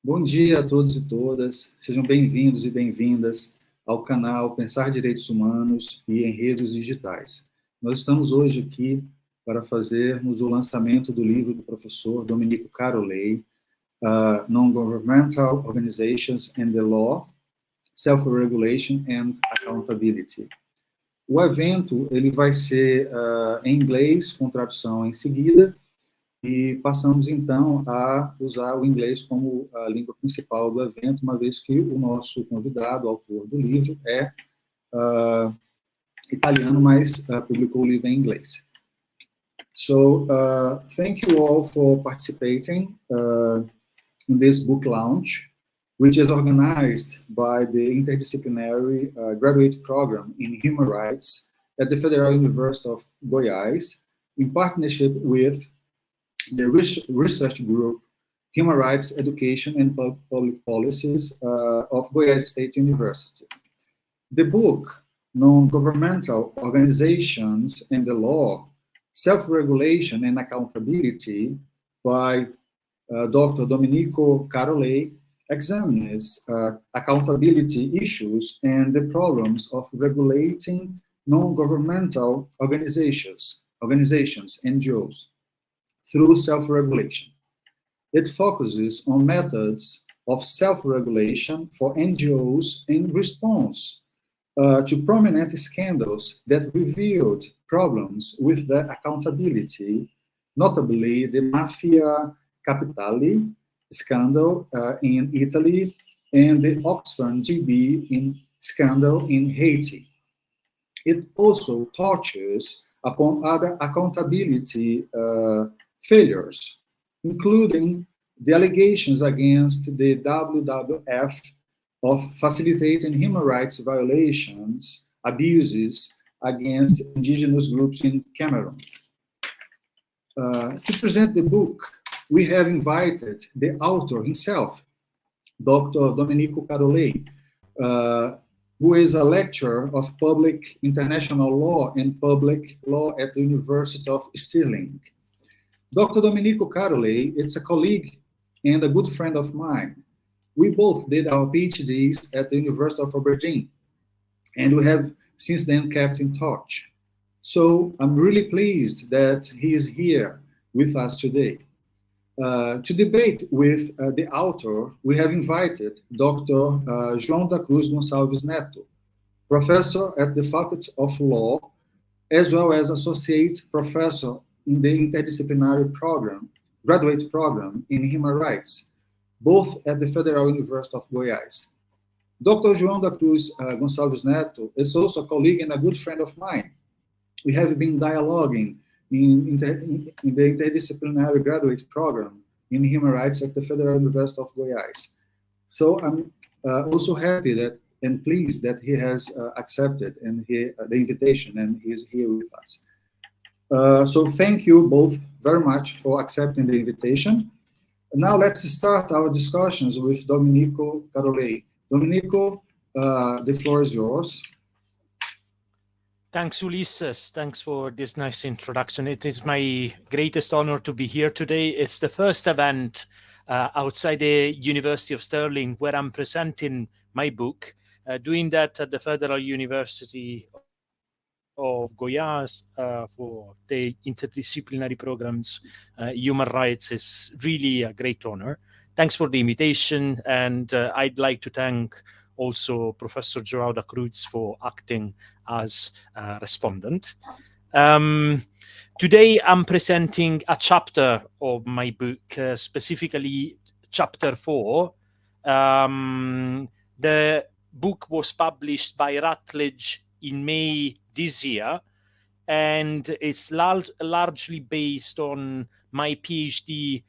Bom dia a todos e todas, sejam bem-vindos e bem-vindas ao canal Pensar Direitos Humanos e Enredos Digitais. Nós estamos hoje aqui para fazermos o lançamento do livro do professor Domenico Carolei, Non-Governmental Organizations and the Law, Self-Regulation and Accountability. O evento ele vai ser em inglês, com tradução em seguida, e passamos, então, a usar o inglês como a língua principal do evento, uma vez que o nosso convidado, autor do livro, é italiano, mas publicou o livro em inglês. So, thank you all for participating in this book launch, which is organized by the Interdisciplinary Graduate Program in Human Rights at the Federal University of Goiás, in partnership with the research group Human Rights Education and Public Policies of Goiás State University. The book, Non-Governmental Organizations and the Law, Self-Regulation and Accountability, by Dr. Domenico Carolei, examines accountability issues and the problems of regulating non-governmental organizations, NGOs, through self-regulation. It focuses on methods of self-regulation for NGOs in response to prominent scandals that revealed problems with their accountability, notably the Mafia Capitale scandal in Italy and the Oxfam GB scandal in Haiti. It also touches upon other accountability failures, including the allegations against the WWF of facilitating human rights violations, abuses against indigenous groups in Cameroon. To present the book, we have invited the author himself, Dr. Domenico Carolei, who is a lecturer of public international law and public law at the University of Stirling. Dr. Domenico Carolei is a colleague and a good friend of mine. We both did our PhDs at the University of Aberdeen, and we have since then kept in touch. So I'm really pleased that he is here with us today. To debate with the author, we have invited Dr. João da Cruz Gonçalves Neto, professor at the Faculty of Law, as well as associate professor in the Interdisciplinar program, graduate program in Human Rights, both at the Federal University of Goiás. Dr. João da Cruz Gonçalves Neto is also a colleague and a good friend of mine. We have been dialoguing in the Interdisciplinary graduate program in Human Rights at the Federal University of Goiás. So I'm also happy that and pleased that he has accepted the invitation and he is here with us. So thank you both very much for accepting the invitation. Now let's start our discussions with Domenico Carolei. Domenico, the floor is yours. Thanks, Ulysses. Thanks for this nice introduction. It is my greatest honor to be here today. It's the first event outside the University of Stirling where I'm presenting my book. Doing that at the Federal University of Goiás for the interdisciplinary programs, human rights is really a great honor. Thanks for the invitation, and I'd like to thank also Professor João da Cruz for acting as a respondent. Today I'm presenting a chapter of my book, specifically chapter 4. The book was published by Routledge in May this year, and it's largely based on my PhD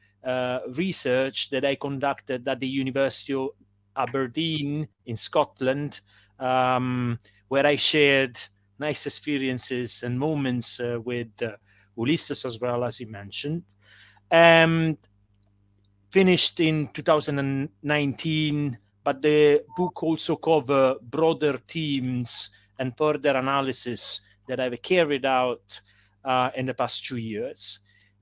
research that I conducted at the University of Aberdeen in Scotland, where I shared nice experiences and moments with Ulysses as well, as he mentioned. Finished in 2019, but the book also covers broader themes and further analysis that I've carried out in the past 2 years.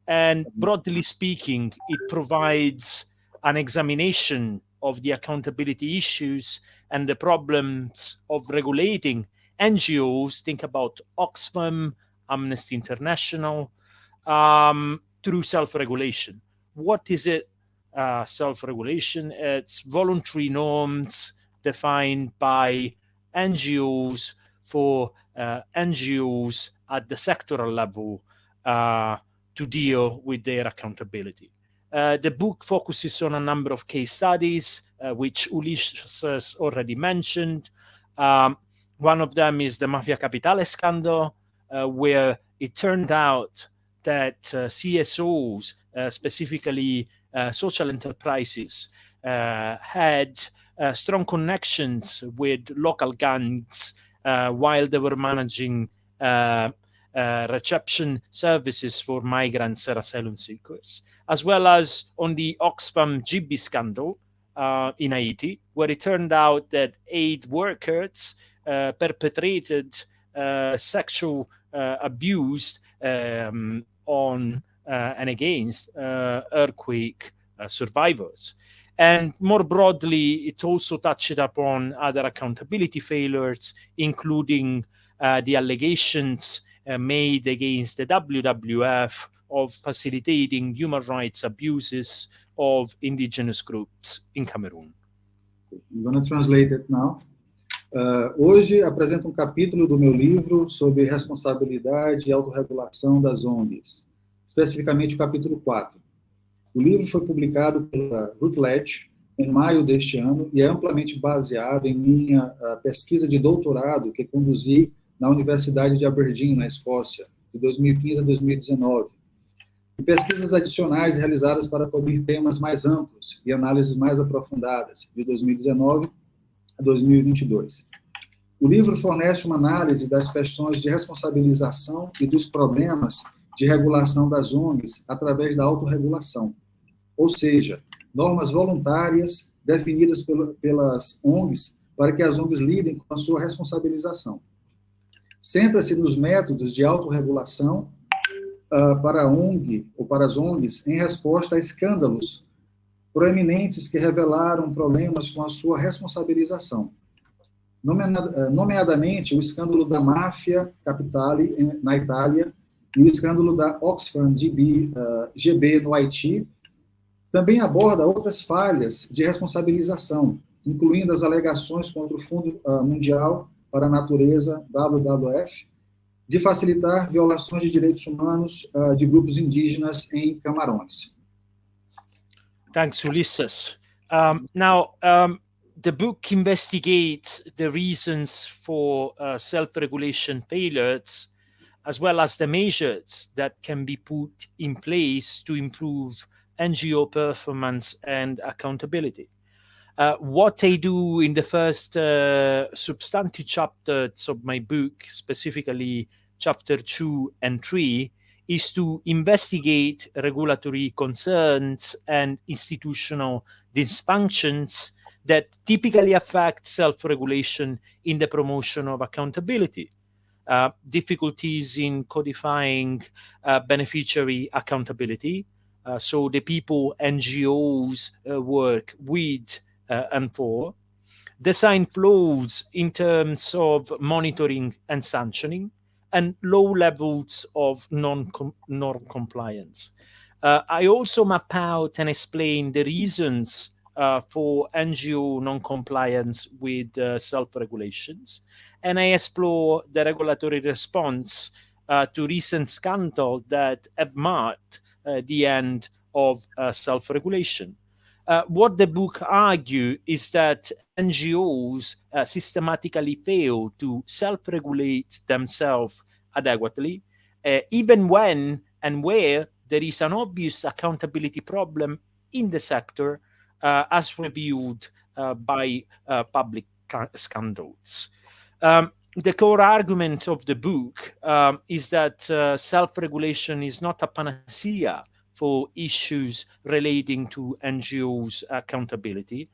And broadly speaking, it provides an examination of the accountability issues and the problems of regulating NGOs, think about Oxfam, Amnesty International, through self-regulation. What is it? Self-regulation, it's voluntary norms defined by NGOs for NGOs at the sectoral level to deal with their accountability. The book focuses on a number of case studies, which Ulysses has already mentioned. One of them is the Mafia Capitale scandal, where it turned out that CSOs, specifically social enterprises, had strong connections with local gangs while they were managing reception services for migrants and asylum seekers, as well as on the Oxfam GB scandal in Haiti, where it turned out that aid workers perpetrated sexual abuse on and against earthquake survivors. And more broadly, it also touched upon other accountability failures, including the allegations made against the WWF of facilitating human rights abuses of indigenous groups in Cameroon. I'm going to translate it now. Hoje apresento capítulo do meu livro sobre responsabilidade e autorregulação das ONGs, especificamente o capítulo 4. O livro foi publicado pela Routledge em maio deste ano e é amplamente baseado em minha pesquisa de doutorado que conduzi na Universidade de Aberdeen, na Escócia, de 2015 a 2019, e pesquisas adicionais realizadas para cobrir temas mais amplos e análises mais aprofundadas, de 2019 a 2022. O livro fornece uma análise das questões de responsabilização e dos problemas de regulação das ONGs através da autorregulação, ou seja, normas voluntárias definidas pelas ONGs para que as ONGs lidem com a sua responsabilização. Centra-se nos métodos de autorregulação para a ONG ou para as ONGs em resposta a escândalos proeminentes que revelaram problemas com a sua responsabilização. Nomeadamente, o escândalo da Mafia Capitale na Itália e o escândalo da Oxfam GB no Haiti. Também aborda outras falhas de responsabilização, incluindo as alegações contra o Fundo Mundial para a Natureza, WWF, de facilitar violações de direitos humanos de grupos indígenas em Camarões. Thanks, Ulysses. The book investigates the reasons for self-regulation failures, as well as the measures that can be put in place to improve NGO performance and accountability. What I do in the first substantive chapters of my book, specifically chapter 2 and 3, is to investigate regulatory concerns and institutional dysfunctions that typically affect self-regulation in the promotion of accountability. Difficulties in codifying beneficiary accountability, so the people NGOs work with and for, design flows in terms of monitoring and sanctioning, and low levels of non-compliance. I also map out and explain the reasons for NGO non-compliance with self-regulations, and I explore the regulatory response to recent scandals that have marked the end of self-regulation. What the book argues is that NGOs systematically fail to self-regulate themselves adequately, even when and where there is an obvious accountability problem in the sector, as reviewed by public scandals. The core argument of the book is that self-regulation is not a panacea for issues relating to NGOs' accountability.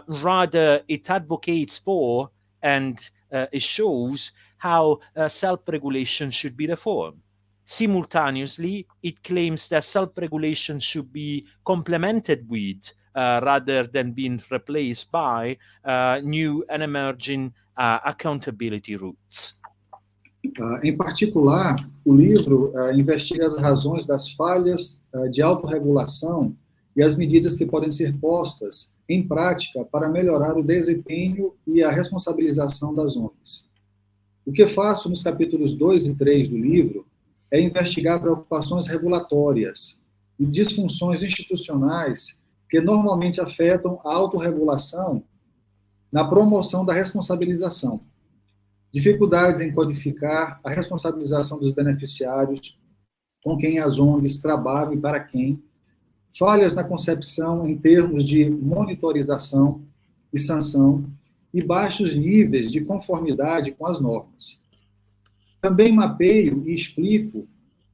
Rather, it advocates for and it shows how self-regulation should be reformed. Simultaneously, it claims that self-regulation should be complemented with, rather than being replaced by, new and emerging accountability routes. Em particular, o livro investiga as razões das falhas de autorregulação e as medidas que podem ser postas em prática para melhorar o desempenho e a responsabilização das ONGs. O que faço nos capítulos 2 e 3 do livro é investigar preocupações regulatórias e disfunções institucionais que normalmente afetam a autorregulação na promoção da responsabilização. Dificuldades em codificar a responsabilização dos beneficiários, com quem as ONGs trabalham e para quem, falhas na concepção em termos de monitorização e sanção e baixos níveis de conformidade com as normas. Também mapeio e explico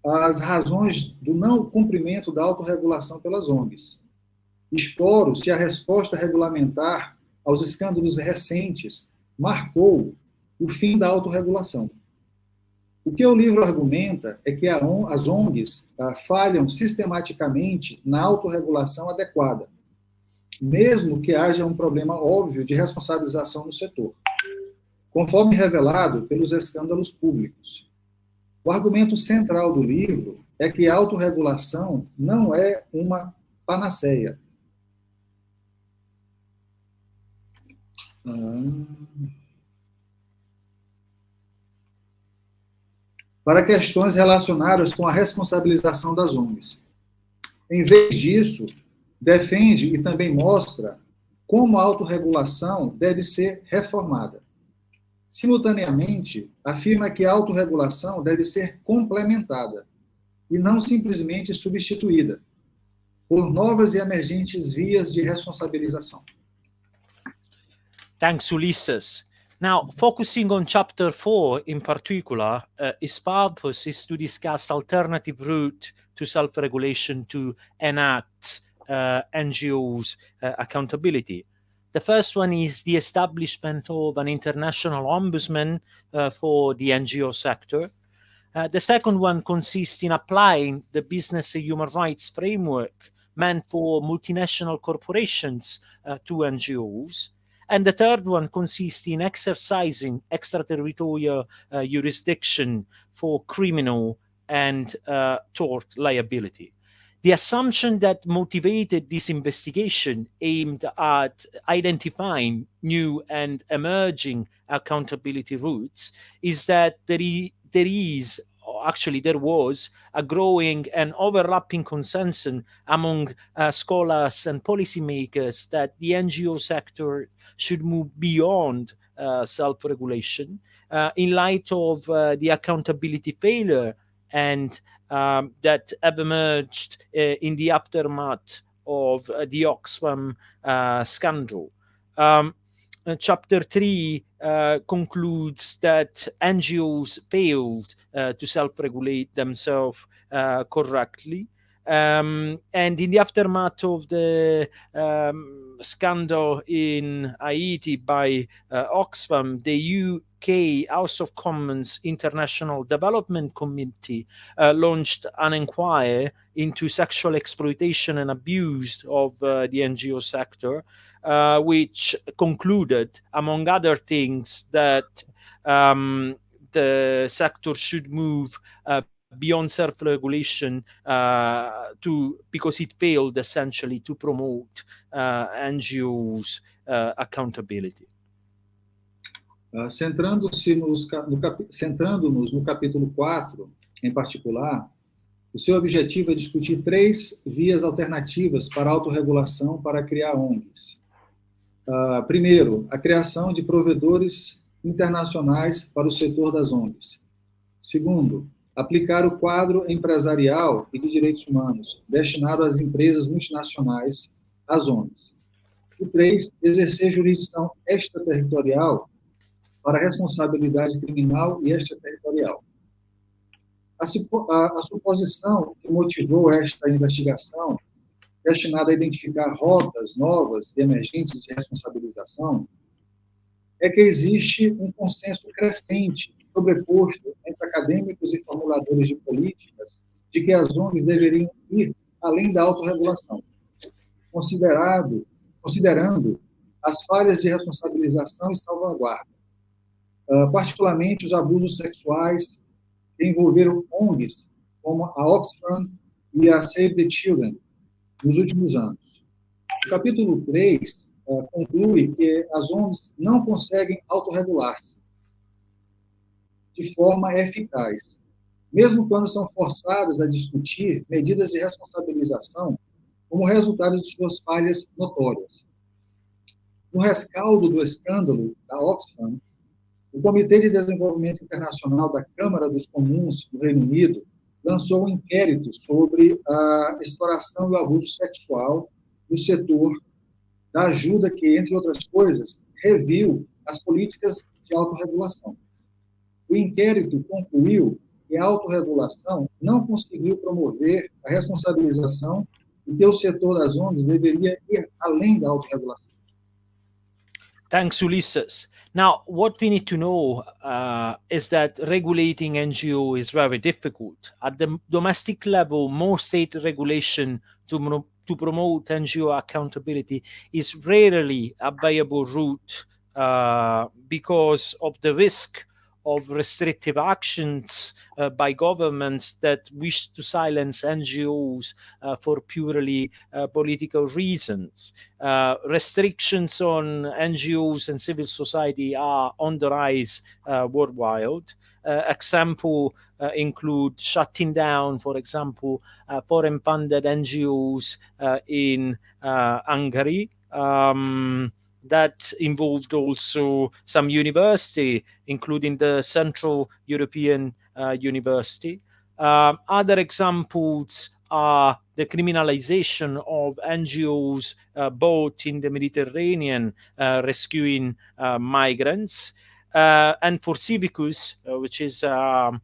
as razões do não cumprimento da autorregulação pelas ONGs. Exploro se a resposta regulamentar aos escândalos recentes marcou o fim da autorregulação. O que o livro argumenta é que as ONGs falham sistematicamente na autorregulação adequada, mesmo que haja um problema óbvio de responsabilização no setor, conforme revelado pelos escândalos públicos. O argumento central do livro é que a autorregulação não é uma panaceia. Para questões relacionadas com a responsabilização das ONGs. Em vez disso, defende e também mostra como a autorregulação deve ser reformada. Simultaneamente, afirma que a autorregulação deve ser complementada e não simplesmente substituída por novas e emergentes vias de responsabilização. Thanks, Ulysses. Now, focusing on chapter 4 in particular, its purpose is to discuss alternative route to self-regulation to enact NGOs' accountability. The first one is the establishment of an international ombudsman for the NGO sector. The second one consists in applying the business and human rights framework meant for multinational corporations to NGOs. And the third one consists in exercising extraterritorial jurisdiction for criminal and tort liability. The assumption that motivated this investigation aimed at identifying new and emerging accountability routes is that there was a growing and overlapping consensus among scholars and policymakers that the NGO sector should move beyond self-regulation in light of the accountability failure and that have emerged in the aftermath of the Oxfam scandal. Chapter 3 concludes that NGOs failed to self-regulate themselves correctly. And in the aftermath of the scandal in Haiti by Oxfam, the UK House of Commons International Development Committee launched an inquiry into sexual exploitation and abuse of the NGO sector, which concluded, among other things, that the sector should move beyond self-regulation because it failed essentially to promote NGOs' accountability. Centrando-nos no capítulo 4, em particular, o seu objetivo é discutir 3 vias alternativas para a autorregulação para criar ONGs. Primeiro, a criação de provedores internacionais para o setor das ONGs. Segundo, aplicar o quadro empresarial e de direitos humanos destinado às empresas multinacionais, às ONGs. E 3, exercer jurisdição extraterritorial para responsabilidade criminal e extraterritorial. A suposição que motivou esta investigação, destinada a identificar rotas novas e emergentes de responsabilização, é que existe um consenso crescente sobreposto entre acadêmicos e formuladores de políticas de que as ONGs deveriam ir além da autorregulação, considerando as falhas de responsabilização e salvaguarda, particularmente os abusos sexuais que envolveram ONGs como a Oxfam e a Save the Children nos últimos anos. O capítulo 3 conclui que as ONGs não conseguem autorregular-se de forma eficaz, mesmo quando são forçadas a discutir medidas de responsabilização como resultado de suas falhas notórias. No rescaldo do escândalo da Oxfam, o Comitê de Desenvolvimento Internacional da Câmara dos Comuns do Reino Unido lançou um inquérito sobre a exploração e o abuso sexual do setor da ajuda que, entre outras coisas, reviu as políticas de autorregulação. O inquérito concluiu que a autorregulação não conseguiu promover a responsabilização e que o setor das ONGs deveria ir além da autorregulação. Thanks, Ulysses. Now, what we need to know is that regulating NGO is very difficult. At the domestic level, more state regulation to promote NGO accountability is rarely a viable route because of the risk of restrictive actions by governments that wish to silence NGOs for purely political reasons. Restrictions on NGOs and civil society are on the rise worldwide. Example include shutting down, for example, foreign-funded NGOs in Hungary. That involved also some university, including the Central European University. Other examples are the criminalization of NGOs both in the Mediterranean, rescuing migrants, and for Civicus, which is a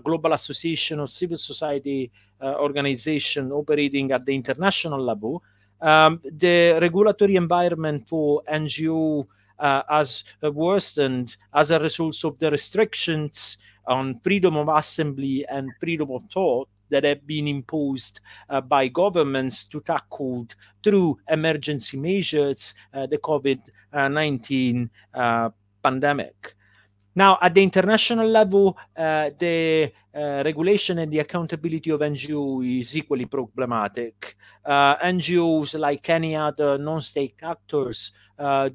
global association of civil society organization operating at the international level. The regulatory environment for NGO has worsened as a result of the restrictions on freedom of assembly and freedom of thought that have been imposed by governments to tackle through emergency measures the COVID-19 pandemic. Now, at the international level, the regulation and the accountability of NGO is equally problematic. NGOs, like any other non-state actors,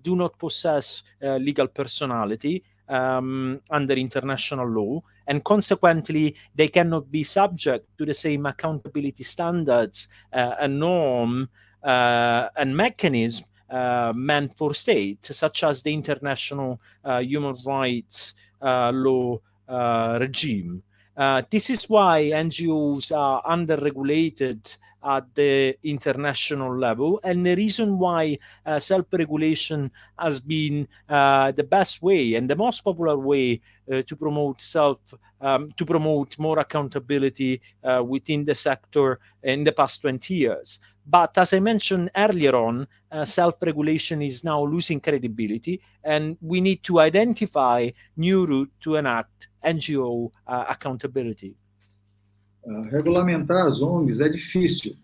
do not possess legal personality under international law, and consequently, they cannot be subject to the same accountability standards and norm and mechanism meant for state, such as the international human rights law regime. This is why NGOs are under-regulated at the international level, and the reason why self-regulation has been the best way and the most popular way to promote to promote more accountability within the sector in the past 20 years. But as I mentioned earlier on, self-regulation is now losing credibility, and we need to identify new route to enact NGO accountability. Regulamentar as ONGs é difícil.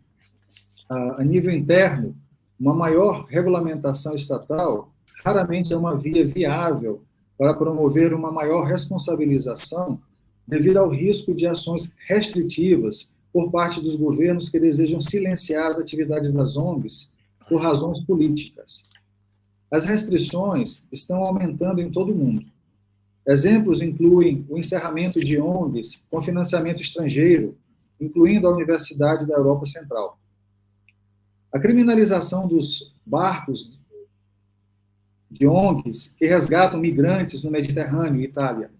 A nível interno, uma maior regulamentação estatal raramente é uma via viável para promover uma maior responsabilização devido ao risco de ações restritivas por parte dos governos que desejam silenciar as atividades das ONGs por razões políticas. As restrições estão aumentando em todo o mundo. Exemplos incluem o encerramento de ONGs com financiamento estrangeiro, incluindo a Universidade da Europa Central. A criminalização dos barcos de ONGs que resgatam migrantes no Mediterrâneo e Itália.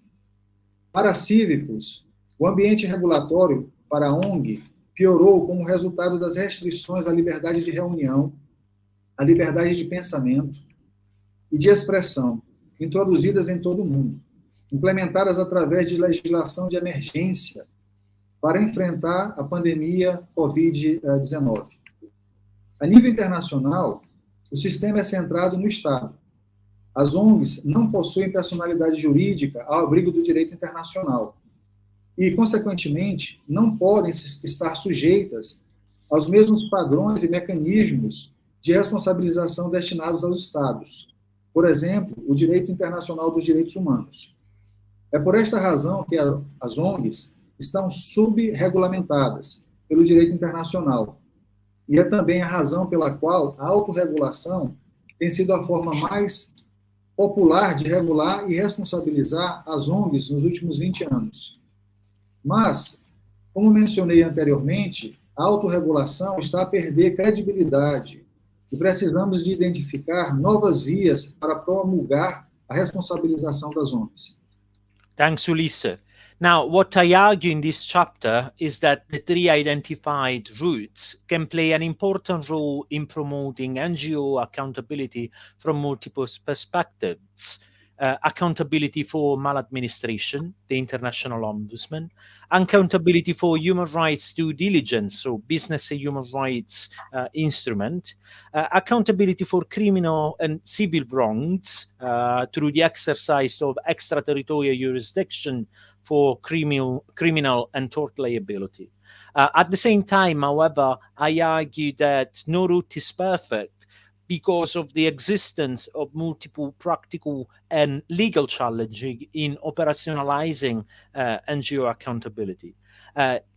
Para cívicos, o ambiente regulatório para a ONG piorou como resultado das restrições à liberdade de reunião, à liberdade de pensamento e de expressão, introduzidas em todo o mundo, implementadas através de legislação de emergência para enfrentar a pandemia Covid-19. A nível internacional, o sistema é centrado no Estado. as ONGs não possuem personalidade jurídica ao abrigo do direito internacional e, consequentemente, não podem estar sujeitas aos mesmos padrões e mecanismos de responsabilização destinados aos Estados. Por exemplo, o direito internacional dos direitos humanos. É por esta razão que as ONGs estão subregulamentadas pelo direito internacional. E é também a razão pela qual a autorregulação tem sido a forma mais popular de regular e responsabilizar as ONGs nos últimos 20 anos. Mas, como mencionei anteriormente, a autorregulação está a perder credibilidade e precisamos de identificar novas vias para promulgar a responsabilização das ONGs. Thanks, Ulisse. Now, what I argue in this chapter is that the three identified routes can play an important role in promoting NGO accountability from multiple perspectives. Accountability for maladministration, the International Ombudsman, accountability for human rights due diligence, so business and human rights instrument, accountability for criminal and civil wrongs through the exercise of extraterritorial jurisdiction for criminal and tort liability. At the same time, however, I argue that no route is perfect because of the existence of multiple practical and legal challenges in operationalizing NGO accountability.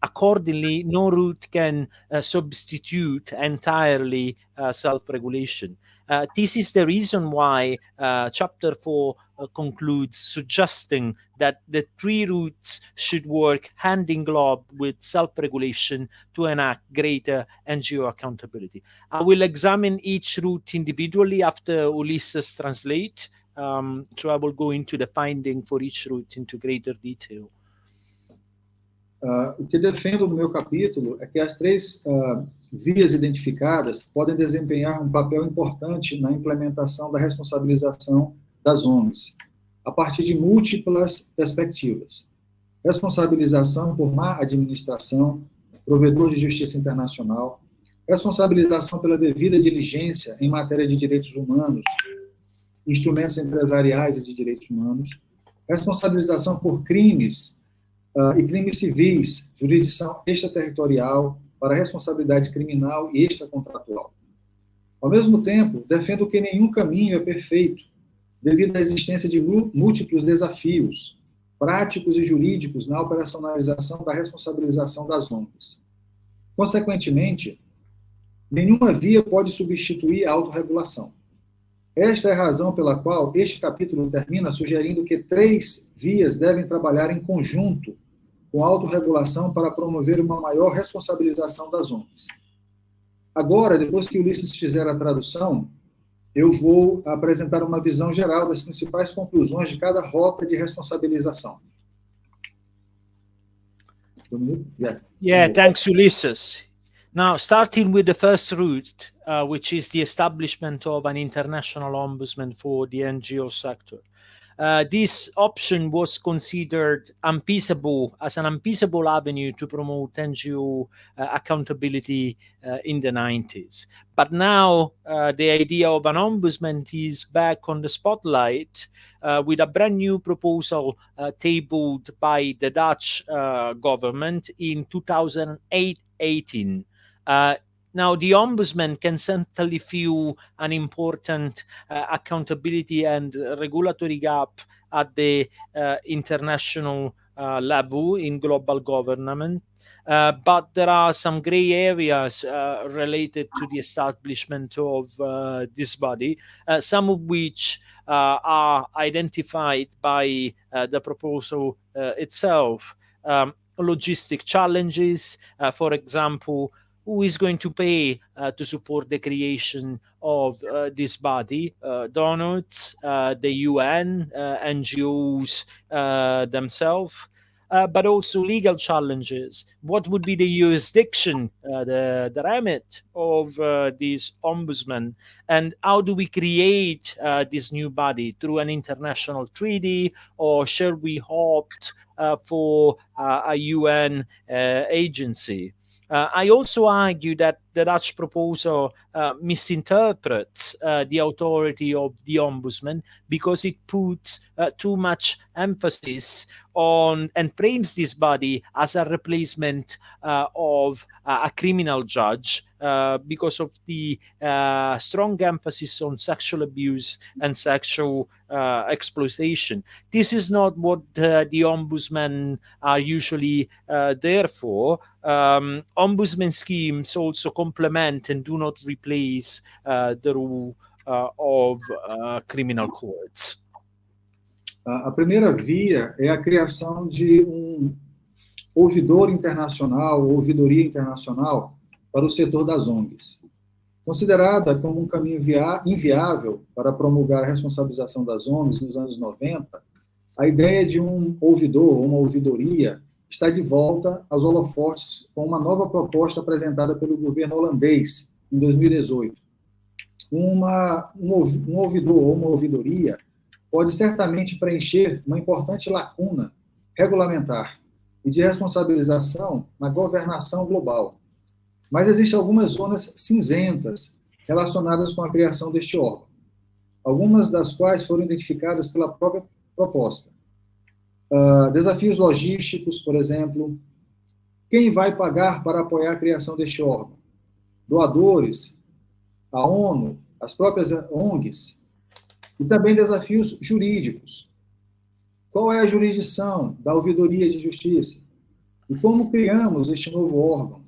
Accordingly, no route can substitute entirely self-regulation. This is the reason why Chapter 4 concludes suggesting that the three routes should work hand in glove with self-regulation to enact greater NGO accountability. I will examine each route individually after Ulysses translate, so I will go into the finding for each route into greater detail. O que defendo no meu capítulo é que as três vias identificadas podem desempenhar um papel importante na implementação da responsabilização das ONGs, a partir de múltiplas perspectivas. Responsabilização por má administração, provedor de justiça internacional, responsabilização pela devida diligência em matéria de direitos humanos, instrumentos empresariais e de direitos humanos, responsabilização por crimes e crimes civis, jurisdição extraterritorial, para responsabilidade criminal e extracontratual. Ao mesmo tempo, defendo que nenhum caminho é perfeito, devido à existência de múltiplos desafios práticos e jurídicos na operacionalização da responsabilização das ONGs. Consequentemente, nenhuma via pode substituir a autorregulação. Esta é a razão pela qual este capítulo termina sugerindo que três vias devem trabalhar em conjunto com a autorregulação para promover uma maior responsabilização das ONGs. Agora, depois que Ulisses fizer a tradução, eu vou apresentar uma visão geral das principais conclusões de cada rota de responsabilização. Domenico? Yeah, thanks, Ulysses. Now, starting with the first route, which is the establishment of an international ombudsman for the NGO sector. This option was considered unfeasible as an unfeasible avenue to promote NGO accountability in the 90s. But now the idea of an ombudsman is back on the spotlight with a brand new proposal tabled by the Dutch government in 2018. Now, the Ombudsman can certainly fill an important accountability and regulatory gap at the international level in global government, but there are some gray areas related to the establishment of this body, some of which are identified by the proposal itself. Logistic challenges, for example, who is going to pay to support the creation of this body? Donors, the UN, NGOs themselves, but also legal challenges. What would be the jurisdiction, the remit of this ombudsman? And how do we create this new body? Through an international treaty, or shall we opt for a UN agency? I also argue that the Dutch proposal misinterprets the authority of the Ombudsman because it puts too much emphasis on and frames this body as a replacement of a criminal judge because of the strong emphasis on sexual abuse and sexual exploitation. This is not what the Ombudsman are usually there for. Ombudsman schemes also complement and do not replace the rule of criminal courts. A primeira via é a criação de ouvidor internacional, ouvidoria internacional para o setor das ONGs. Considerada como um caminho inviável para promulgar a responsabilização das ONGs nos anos 90, a ideia de um ouvidor ou uma ouvidoria está de volta aos holofotes com uma nova proposta apresentada pelo governo holandês em 2018. Um ouvidor ou uma ouvidoria pode certamente preencher uma importante lacuna regulamentar e de responsabilização na governação global. Mas existem algumas zonas cinzentas relacionadas com a criação deste órgão, algumas das quais foram identificadas pela própria proposta. Desafios logísticos, por exemplo. Quem vai pagar para apoiar a criação deste órgão? Doadores, a ONU, as próprias ONGs. E também desafios jurídicos. Qual é a jurisdição da ouvidoria de justiça? E como criamos este novo órgão?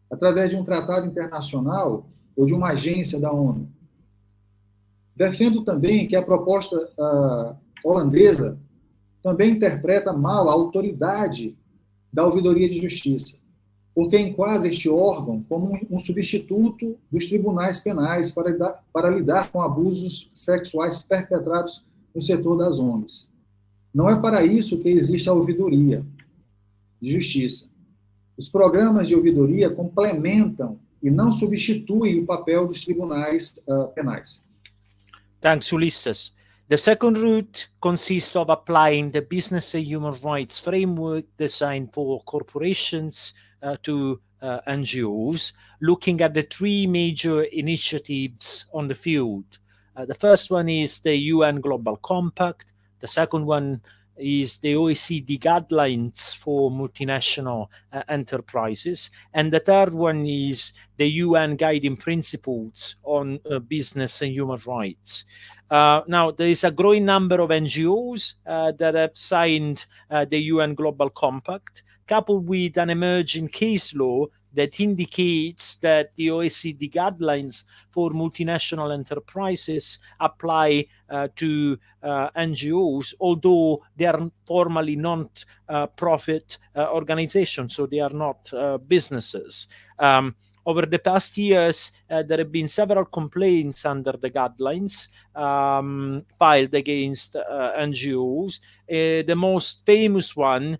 Através de um tratado internacional ou de uma agência da ONU? Defendo também que a proposta holandesa também interpreta mal a autoridade da ouvidoria de justiça, porque enquadra este órgão como um substituto dos tribunais penais para lidar com abusos sexuais perpetrados no setor das ONGs. Não é para isso que existe a ouvidoria de justiça. Os programas de ouvidoria complementam e não substituem o papel dos tribunais penais. Thanks, Ulysses. The second route consists of applying the business and human rights framework designed for corporations to NGOs, looking at the three major initiatives on the field. The first one is the UN Global Compact. The second one is the OECD guidelines for multinational enterprises. And the third one is the UN guiding principles on business and human rights. Now, there is a growing number of NGOs that have signed the UN Global Compact, coupled with an emerging case law that indicates that the OECD guidelines for multinational enterprises apply to NGOs, although they are formally non-profit organizations, so they are not businesses. Over the past years, there have been several complaints under the guidelines filed against NGOs. The most famous one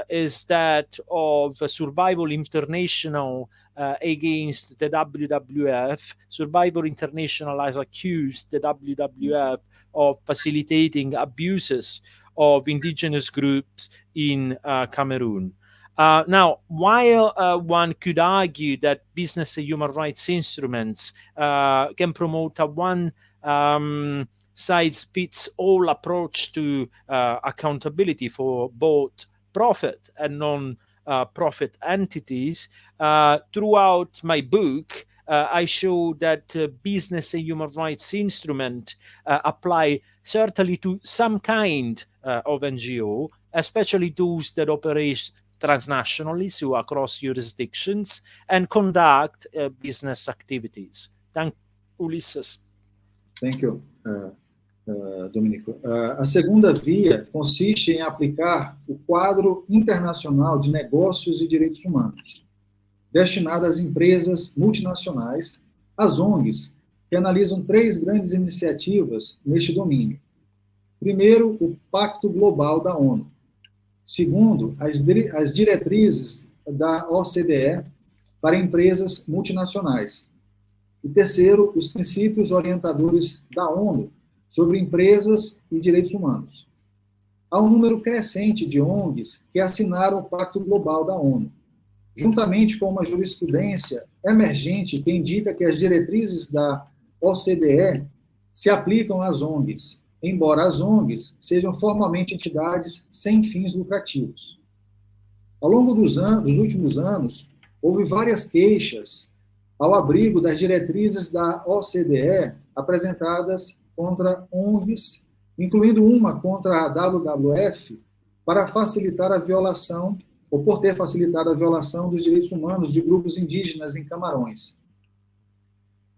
is that of Survival International against the WWF. Survival International has accused the WWF of facilitating abuses of indigenous groups in Cameroon. Now, while one could argue that business and human rights instruments can promote a one-size-fits-all approach to accountability for both profit and non-profit entities, throughout my book, I show that business and human rights instruments apply certainly to some kind of NGO, especially those that operate transnationally, so across jurisdictions, and conduct business activities. Thank you, Ulysses. Thank you, Domenico. A segunda via consiste em aplicar o quadro internacional de negócios e direitos humanos, destinado às empresas multinacionais, às ONGs, que analisam três grandes iniciativas neste domínio. Primeiro, o Pacto Global da ONU. Segundo, as diretrizes da OCDE para empresas multinacionais. E terceiro, os princípios orientadores da ONU sobre empresas e direitos humanos. Há um número crescente de ONGs que assinaram o Pacto Global da ONU. juntamente com uma jurisprudência emergente que indica que as diretrizes da OCDE se aplicam às ONGs, embora as ONGs sejam formalmente entidades sem fins lucrativos. Ao longo dos últimos anos, houve várias queixas ao abrigo das diretrizes da OCDE apresentadas contra ONGs, incluindo uma contra a WWF, para facilitar a violação, ou por ter facilitado a violação dos direitos humanos de grupos indígenas em Camarões.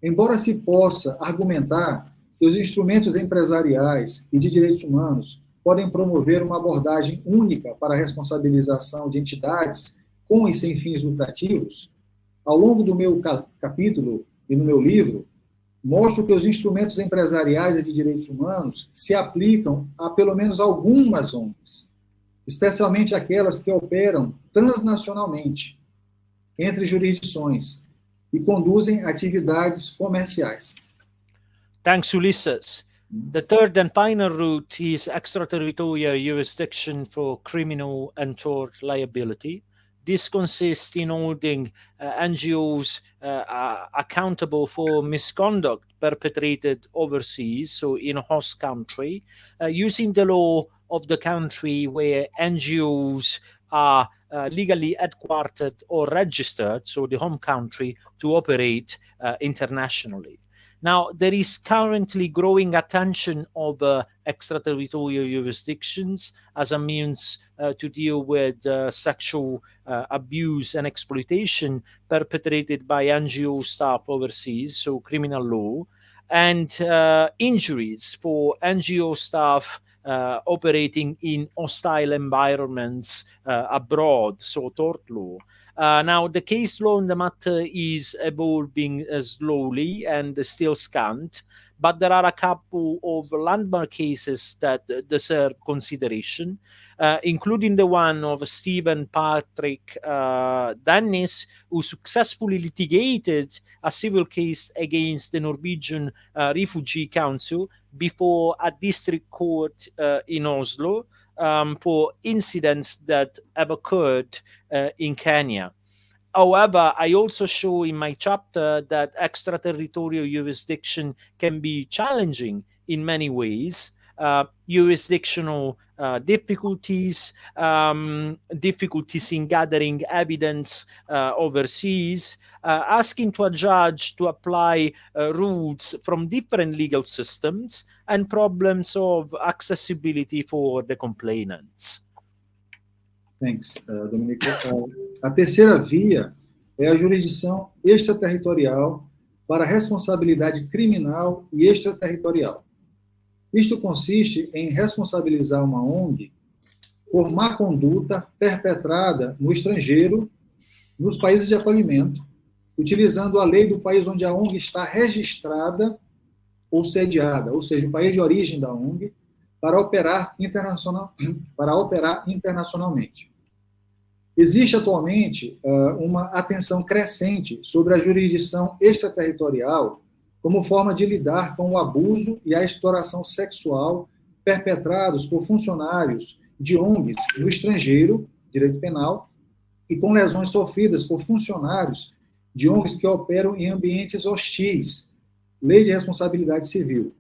Embora se possa argumentar que os instrumentos empresariais e de direitos humanos podem promover uma abordagem única para a responsabilização de entidades com e sem fins lucrativos, ao longo do meu capítulo e no meu livro, mostro que os instrumentos empresariais e de direitos humanos se aplicam a pelo menos algumas ONGs, especialmente aquelas que operam transnacionalmente, entre jurisdições, e conduzem atividades comerciais. Thanks, Ulysses. The third and final route is extraterritorial jurisdiction for criminal and tort liability. This consists in holding NGOs accountable for misconduct perpetrated overseas, so in a host country, using the law of the country where NGOs are legally headquartered or registered, so the home country, to operate internationally. Now, there is currently growing attention of extraterritorial jurisdictions as a means to deal with sexual abuse and exploitation perpetrated by NGO staff overseas, so criminal law, and injuries for NGO staff operating in hostile environments abroad, so tort law. Now, the case law on the matter is evolving slowly and still scant, but there are a couple of landmark cases that deserve consideration, including the one of Stephen Patrick Dennis, who successfully litigated a civil case against the Norwegian Refugee Council before a district court in Oslo for incidents that have occurred in Kenya. However, I also show in my chapter that extraterritorial jurisdiction can be challenging in many ways. Jurisdictional difficulties, difficulties in gathering evidence overseas, asking to a judge to apply rules from different legal systems, and problems of accessibility for the complainants. Thanks, Domenico. A terceira via é a jurisdição extraterritorial para responsabilidade criminal e extraterritorial. Isto consiste em responsabilizar uma ONG por má conduta perpetrada no estrangeiro, nos países de acolhimento, utilizando a lei do país onde a ONG está registrada ou sediada, ou seja, o país de origem da ONG, para operar internacionalmente. Existe atualmente uma atenção crescente sobre a jurisdição extraterritorial como forma de lidar com o abuso e a exploração sexual perpetrados por funcionários de ONGs no estrangeiro, direito penal, e com lesões sofridas por funcionários de ONGs que operam em ambientes hostis, lei de responsabilidade civil.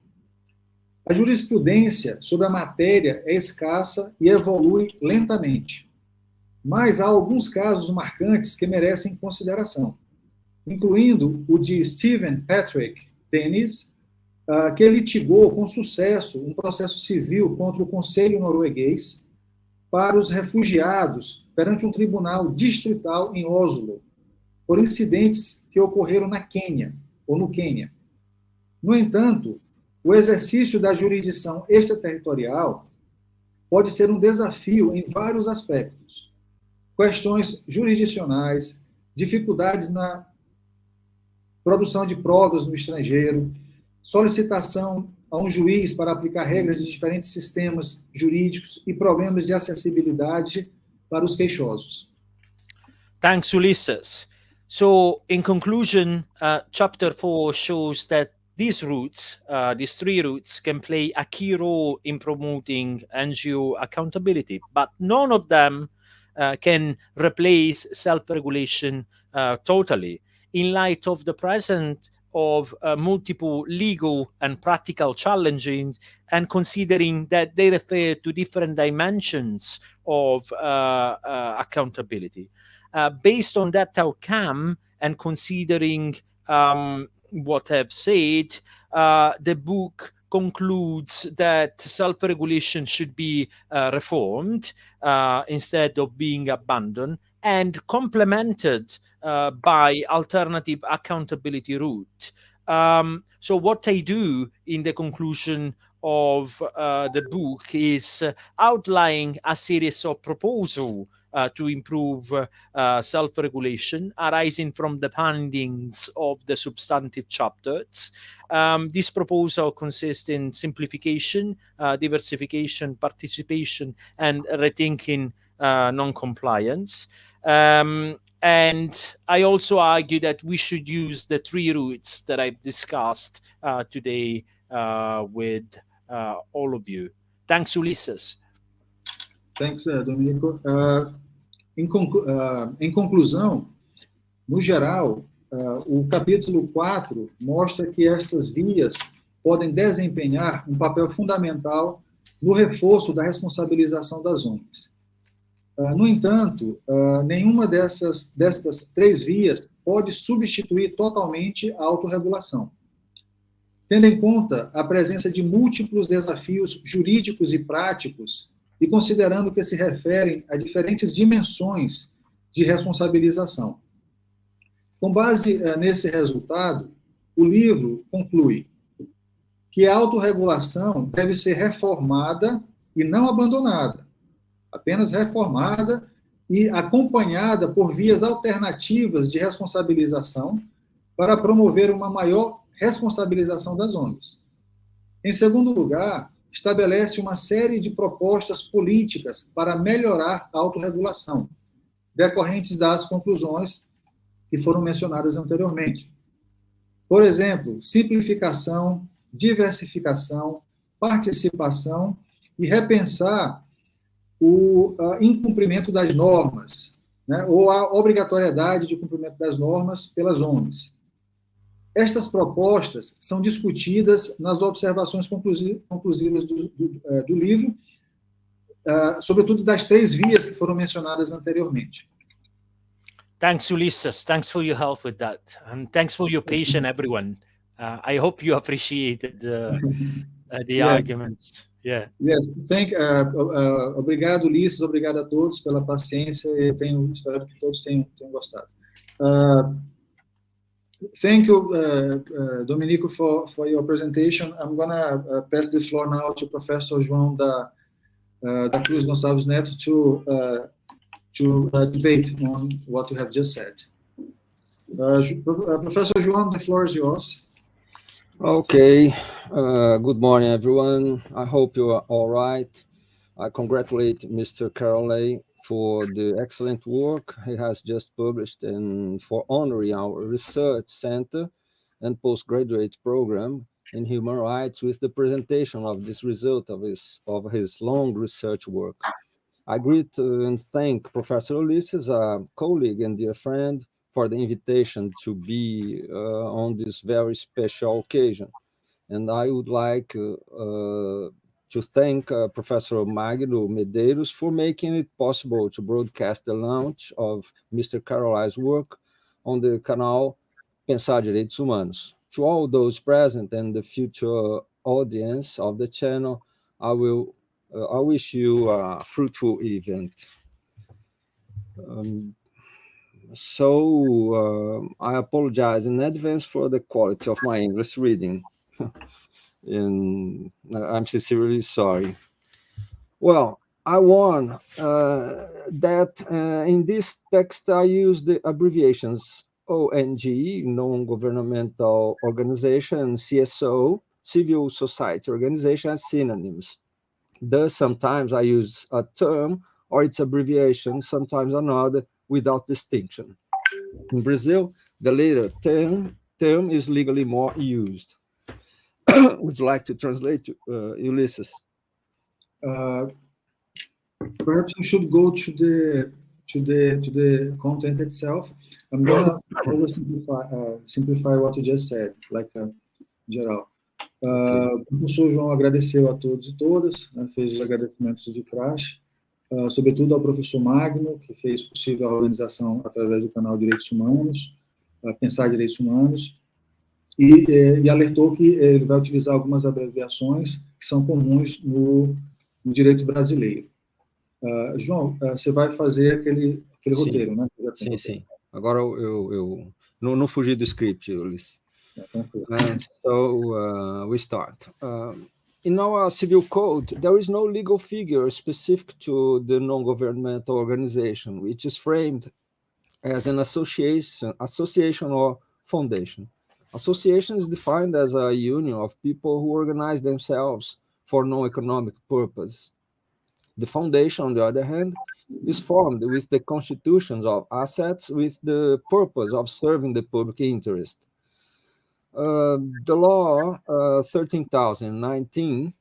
A jurisprudência sobre a matéria é escassa e evolui lentamente, mas há alguns casos marcantes que merecem consideração, incluindo o de Stephen Patrick Dennis, que litigou com sucesso um processo civil contra o Conselho Norueguês para os refugiados perante um tribunal distrital em Oslo, por incidentes que ocorreram na Quênia, ou no Quênia. No entanto, o exercício da jurisdição extraterritorial pode ser um desafio em vários aspectos. Questões jurisdicionais, dificuldades na produção de provas no estrangeiro, solicitação a um juiz para aplicar regras de diferentes sistemas jurídicos e problemas de acessibilidade para os queixosos. Thanks, Ulysses. So, in conclusion, Chapter 4 shows that these routes, these three routes, can play a key role in promoting NGO accountability, but none of them can replace self-regulation totally, in light of the present of multiple legal and practical challenges, and considering that they refer to different dimensions of accountability. Based on that outcome, and considering what I've said, the book concludes that self-regulation should be reformed instead of being abandoned, and complemented by alternative accountability route. So what I do in the conclusion of the book is outline a series of proposals to improve self-regulation arising from the findings of the substantive chapters. This proposal consists in simplification, diversification, participation, and rethinking non-compliance. And I also argue that we should use the three routes that I've discussed today with all of you. Thanks, Ulysses. Thanks, Domenico. Em conclusão, no geral, o capítulo 4 mostra que estas vias podem desempenhar um papel fundamental no reforço da responsabilização das ONGs. No entanto, nenhuma destas três vias pode substituir totalmente a autorregulação. Tendo em conta a presença de múltiplos desafios jurídicos e práticos, e considerando que se referem a diferentes dimensões de responsabilização. Com base nesse resultado, o livro conclui que a autorregulação deve ser reformada e não abandonada, apenas reformada e acompanhada por vias alternativas de responsabilização para promover uma maior responsabilização das ONGs. Em segundo lugar, estabelece uma série de propostas políticas para melhorar a autorregulação, decorrentes das conclusões que foram mencionadas anteriormente. Por exemplo, simplificação, diversificação, participação e repensar o incumprimento das normas, né, ou a obrigatoriedade de cumprimento das normas pelas ONGs. Estas propostas são discutidas nas observações conclusivas do livro, sobretudo das três vias que foram mencionadas anteriormente. Thanks, Ulysses. Thanks for your help with that. And thanks for your patience, everyone. I hope you appreciated the arguments. Yeah. Yes, obrigado, Ulisses, obrigado a todos pela paciência, e espero que todos tenham gostado. Thank you, Domenico, for your presentation. I'm going to pass the floor now to Professor João da Cruz Gonçalves Neto to debate on what you have just said. Professor João, the floor is yours. Okay. Good morning, everyone. I hope you are all right. I congratulate Mr. Carolei for the excellent work he has just published and for honoring our research center and postgraduate program in human rights with the presentation of this result of his long research work. I greet and thank Professor Ulysses, a colleague and dear friend, for the invitation to be on this very special occasion. And I would like to thank Professor Magno Medeiros for making it possible to broadcast the launch of Mr. Carolei's work on the canal Pensar Direitos Humanos. To all those present and the future audience of the channel, I wish you a fruitful event. I apologize in advance for the quality of my English reading. And I'm sincerely sorry. Well, I warn that in this text I use the abbreviations ONG, Non-Governmental Organization, and CSO, Civil Society Organization, as synonyms. Thus, sometimes I use a term or its abbreviation, sometimes another, without distinction. In Brazil, the latter term is legally more used. Would you like to translate, Ulysses? Perhaps we should go to to the content itself. I'm gonna simplify what you just said, like geral. O professor João agradeceu a todos e todas, né, fez os agradecimentos de praxe, sobretudo ao professor Magno, que fez possível a organização através do canal Direitos Humanos, Pensar Direitos Humanos, e alertou que ele vai utilizar algumas abreviações que são comuns no direito brasileiro. João, você vai fazer aquele roteiro, né? Sim. Agora eu não fugi do script, Ulisses. So we start. In our civil code, there is no legal figure specific to the non-governmental organization, which is framed as an association or foundation. Association is defined as a union of people who organize themselves for non-economic purpose. The foundation, on the other hand, is formed with the constitutions of assets with the purpose of serving the public interest. The law 13,019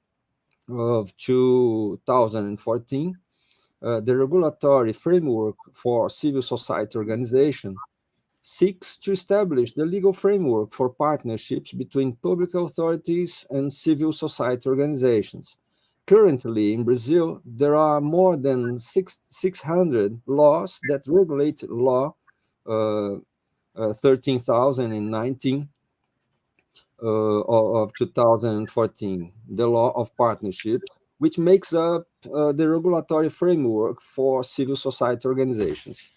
of 2014, the regulatory framework for civil society organization, seeks to establish the legal framework for partnerships between public authorities and civil society organizations. Currently, in Brazil, there are more than 600 laws that regulate law 13,019 of 2014, the law of partnerships, which makes up the regulatory framework for civil society organizations.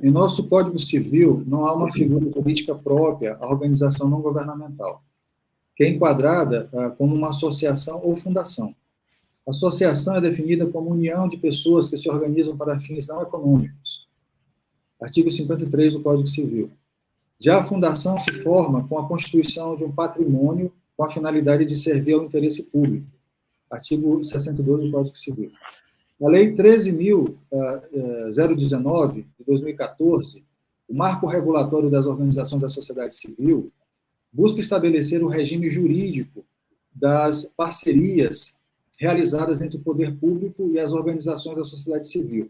Em nosso Código Civil, não há uma figura jurídica própria à organização não governamental, que é enquadrada como uma associação ou fundação. A associação é definida como união de pessoas que se organizam para fins não econômicos. Artigo 53 do Código Civil. Já a fundação se forma com a constituição de um patrimônio com a finalidade de servir ao interesse público. Artigo 62 do Código Civil. A Lei 13.019, de 2014, o marco regulatório das organizações da sociedade civil, busca estabelecer o regime jurídico das parcerias realizadas entre o poder público e as organizações da sociedade civil.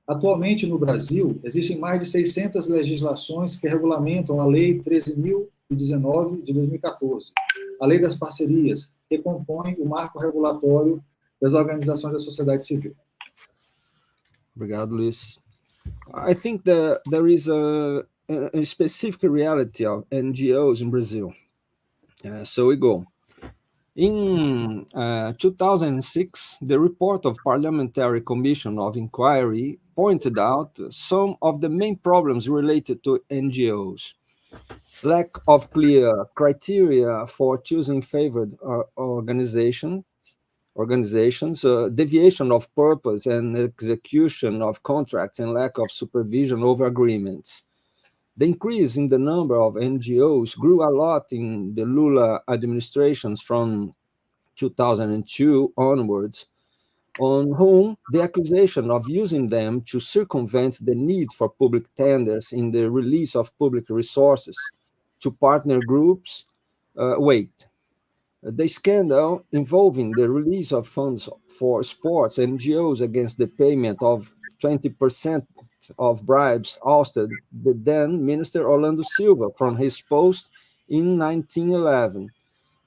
Atualmente, no Brasil, existem mais de 600 legislações que regulamentam a Lei 13.019, de 2014, a Lei das Parcerias, que compõe o marco regulatório das organizações da sociedade civil. Obrigado, Luiz. I think that there is a specific reality of NGOs in Brazil. So we go. In 2006, the report of Parliamentary Commission of Inquiry pointed out some of the main problems related to NGOs. Lack of clear criteria for choosing favored organizations, deviation of purpose and execution of contracts, and lack of supervision over agreements. The increase in the number of NGOs grew a lot in the Lula administrations from 2002 onwards, on whom the accusation of using them to circumvent the need for public tenders in the release of public resources to partner groups weighed. The scandal involving the release of funds for sports NGOs against the payment of 20% of bribes ousted the then Minister Orlando Silva from his post in 1911,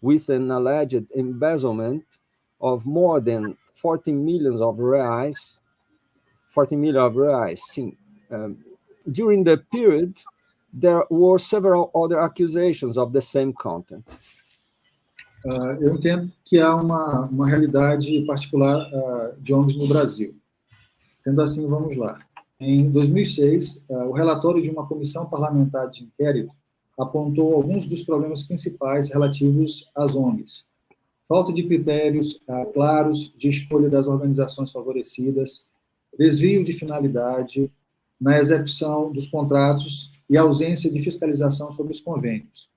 with an alleged embezzlement of more than 40 million reais. During the period, there were several other accusations of the same content. Eu entendo que há uma realidade particular de ONGs no Brasil. Sendo assim, vamos lá. Em 2006, o relatório de uma comissão parlamentar de inquérito apontou alguns dos problemas principais relativos às ONGs. Falta de critérios claros de escolha das organizações favorecidas, desvio de finalidade na execução dos contratos e ausência de fiscalização sobre os convênios.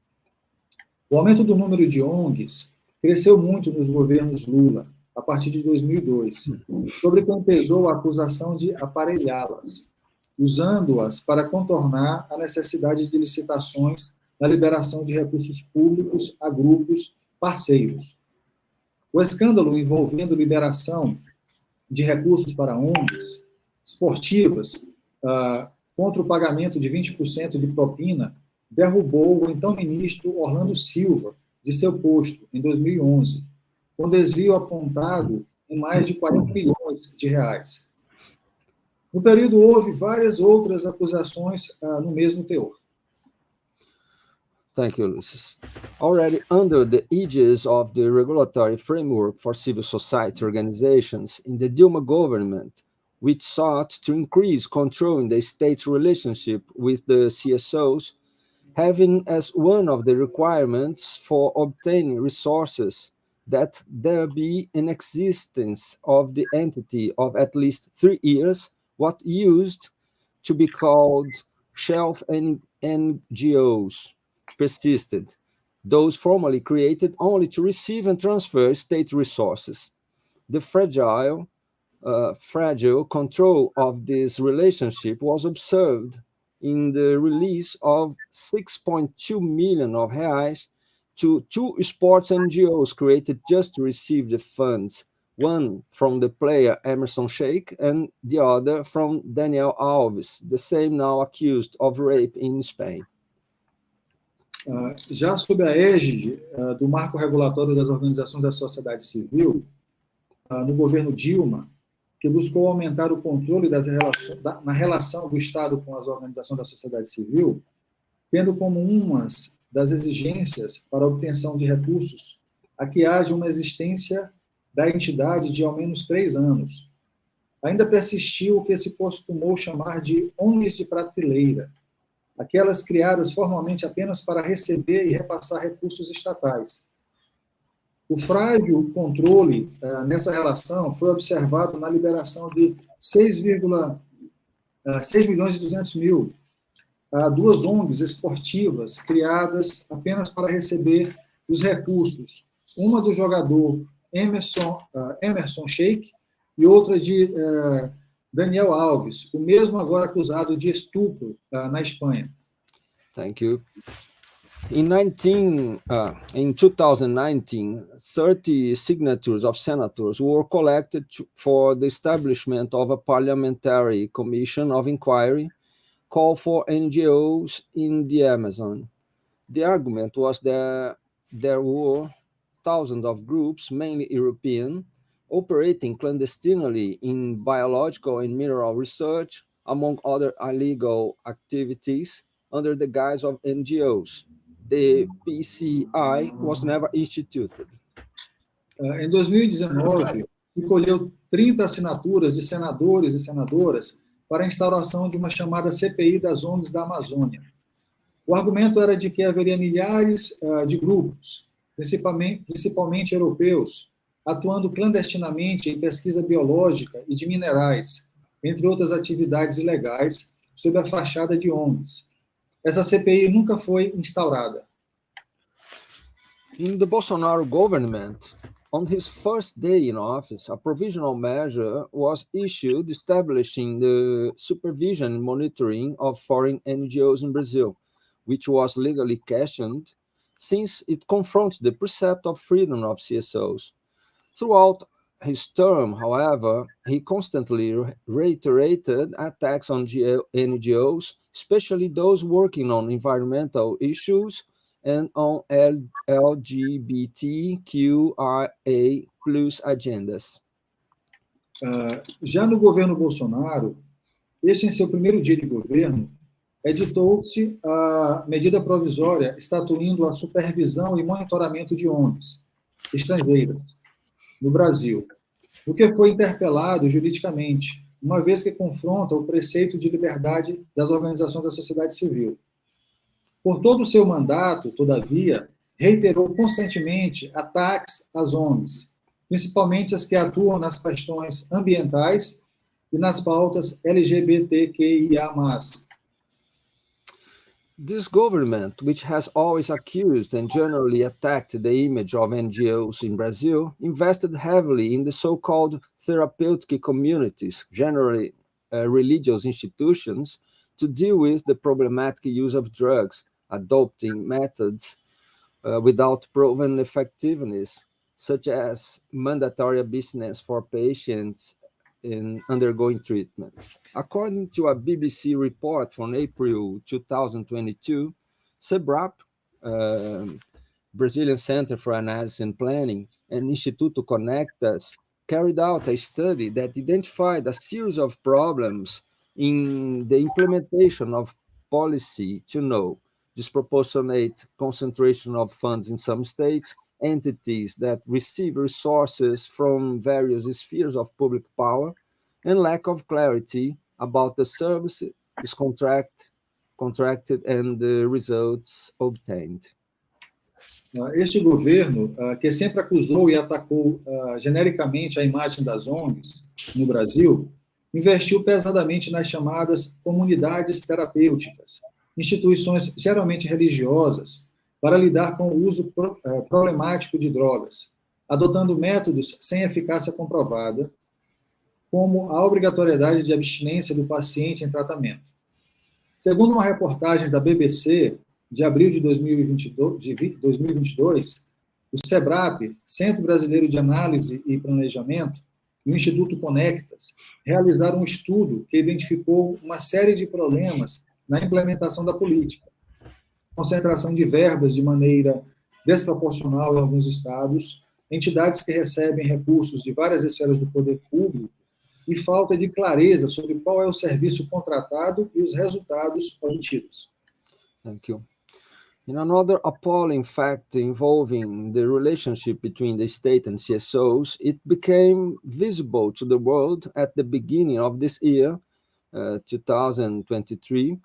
O aumento do número de ONGs cresceu muito nos governos Lula, a partir de 2002, sobre quem pesou a acusação de aparelhá-las, usando-as para contornar a necessidade de licitações na liberação de recursos públicos a grupos parceiros. O escândalo envolvendo liberação de recursos para ONGs esportivas, contra o pagamento de 20% de propina, derrubou o então ministro Orlando Silva de seu posto em 2011, com desvio apontado em mais de 40 milhões de reais. No período, houve várias outras acusações no mesmo teor. Thank you, Ulysses. Already under the aegis of the regulatory framework for civil society organizations in the Dilma government, which sought to increase control in the state's relationship with the CSOs, having as one of the requirements for obtaining resources that there be an existence of the entity of at least 3 years, what used to be called shelf NGOs persisted, those formally created only to receive and transfer state resources. The fragile control of this relationship was observed in the release of 6.2 million of reais to 2 sports NGOs created just to receive the funds, one from the player Emerson Sheik and the other from Daniel Alves, the same now accused of rape in Spain. Já sob a égide do marco regulatório das organizações da sociedade civil, no governo Dilma, que buscou aumentar o controle na relação do Estado com as organizações da sociedade civil, tendo como uma das exigências para a obtenção de recursos a que haja uma existência da entidade de ao menos 3 anos. Ainda persistiu o que se costumou chamar de ONGs de prateleira, aquelas criadas formalmente apenas para receber e repassar recursos estatais. O frágil controle nessa relação foi observado na liberação de 6.200.000 a 2 ONGs esportivas criadas apenas para receber os recursos, uma do jogador Emerson Sheik e outra de Daniel Alves, o mesmo agora acusado de estupro na Espanha. Thank you. In 2019, 30 signatures of senators were collected for the establishment of a parliamentary commission of inquiry called for NGOs in the Amazon. The argument was that there were thousands of groups, mainly European, operating clandestinely in biological and mineral research, among other illegal activities, under the guise of NGOs. The PCI was never instituted. Em 2019, se colheu 30 assinaturas de senadores e senadoras para a instauração de uma chamada CPI das ONGs da Amazônia. O argumento era de que haveria milhares de grupos, principalmente europeus, atuando clandestinamente em pesquisa biológica e de minerais, entre outras atividades ilegais, sob a fachada de ONGs. Essa CPI nunca foi instaurada. In the Bolsonaro government, on his first day in office, a provisional measure was issued establishing the supervision and monitoring of foreign NGOs in Brazil, which was legally questioned since it confronts the precept of freedom of CSOs. Throughout his term, however, he constantly reiterated attacks on NGOs, especially those working on environmental issues and on LGBTQIA+ agendas. Já no governo Bolsonaro, este em seu primeiro dia de governo, editou-se a medida provisória estatuindo a supervisão e monitoramento de ONGs estrangeiras no Brasil, o que foi interpelado juridicamente, uma vez que confronta o preceito de liberdade das organizações da sociedade civil. Por todo o seu mandato, todavia, reiterou constantemente ataques às ONGs, principalmente as que atuam nas questões ambientais e nas pautas LGBTQIA+. This government, which has always accused and generally attacked the image of NGOs in Brazil, invested heavily in the so-called therapeutic communities, generally religious institutions, to deal with the problematic use of drugs, adopting methods without proven effectiveness, such as mandatory abstinence for patients and undergoing treatment. According to a BBC report from April 2022, SEBRAP, Brazilian Center for Analysis and Planning, and Instituto Conectas carried out a study that identified a series of problems in the implementation of policy to know disproportionate concentration of funds in some states, entities that receive resources from various spheres of public power, and lack of clarity about the services contracted and the results obtained. Este governo, que sempre acusou e atacou genericamente a imagem das ONGs no Brasil, investiu pesadamente nas chamadas comunidades terapêuticas, instituições geralmente religiosas, para lidar com o uso problemático de drogas, adotando métodos sem eficácia comprovada, como a obrigatoriedade de abstinência do paciente em tratamento. Segundo uma reportagem da BBC, de abril de 2022, o SEBRAP, Centro Brasileiro de Análise e Planejamento, e o Instituto Conectas realizaram um estudo que identificou uma série de problemas na implementação da política. Concentração de verbas de maneira desproporcional em alguns estados, entidades que recebem recursos de várias esferas do poder público e falta de clareza sobre qual é o serviço contratado e os resultados obtidos. Thank you. In another appalling fact involving the relationship between the state and CSOs, it became visible to the world at the beginning of this year, 2023,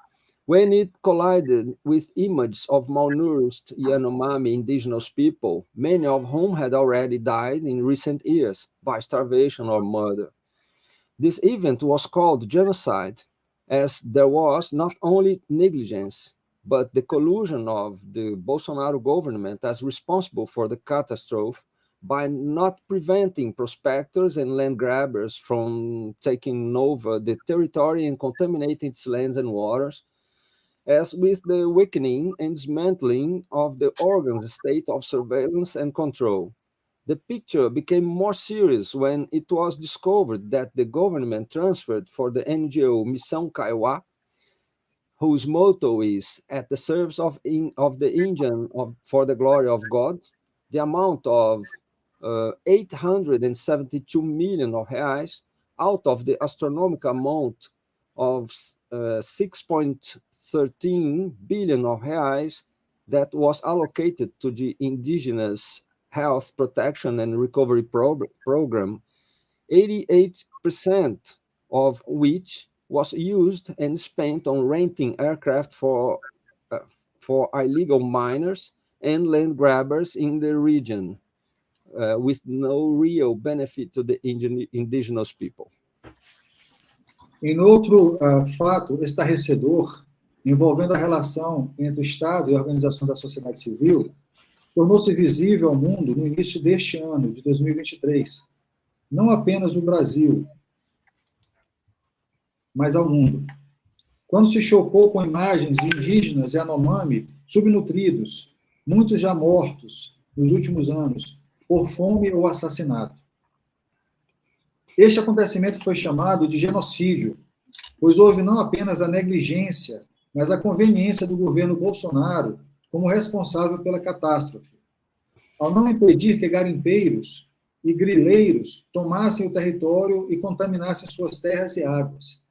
when it collided with images of malnourished Yanomami indigenous people, many of whom had already died in recent years by starvation or murder. This event was called genocide, as there was not only negligence, but the collusion of the Bolsonaro government as responsible for the catastrophe by not preventing prospectors and land grabbers from taking over the territory and contaminating its lands and waters, as with the weakening and dismantling of the organ's state of surveillance and control. The picture became more serious when it was discovered that the government transferred for the NGO Missão Kaiowá, whose motto is "at the service of the Indian for the glory of God," the amount of 872 million of reais out of the astronomical amount of 6.13 billion of reais that was allocated to the Indigenous Health Protection and Recovery Program, 88% of which was used and spent on renting aircraft for illegal miners and land grabbers in the region, with no real benefit to the indigenous people. Em outro fato estarrecedor, envolvendo a relação entre o Estado e a Organização da Sociedade Civil, tornou-se visível ao mundo no início deste ano, de 2023. Não apenas o Brasil, mas ao mundo. Quando se chocou com imagens de indígenas Yanomami subnutridos, muitos já mortos nos últimos anos, por fome ou assassinato. Este acontecimento foi chamado de genocídio, pois houve não apenas a negligência, mas a conveniência do governo Bolsonaro como responsável pela catástrofe, ao não impedir que garimpeiros e grileiros tomassem o território e contaminassem suas terras e águas,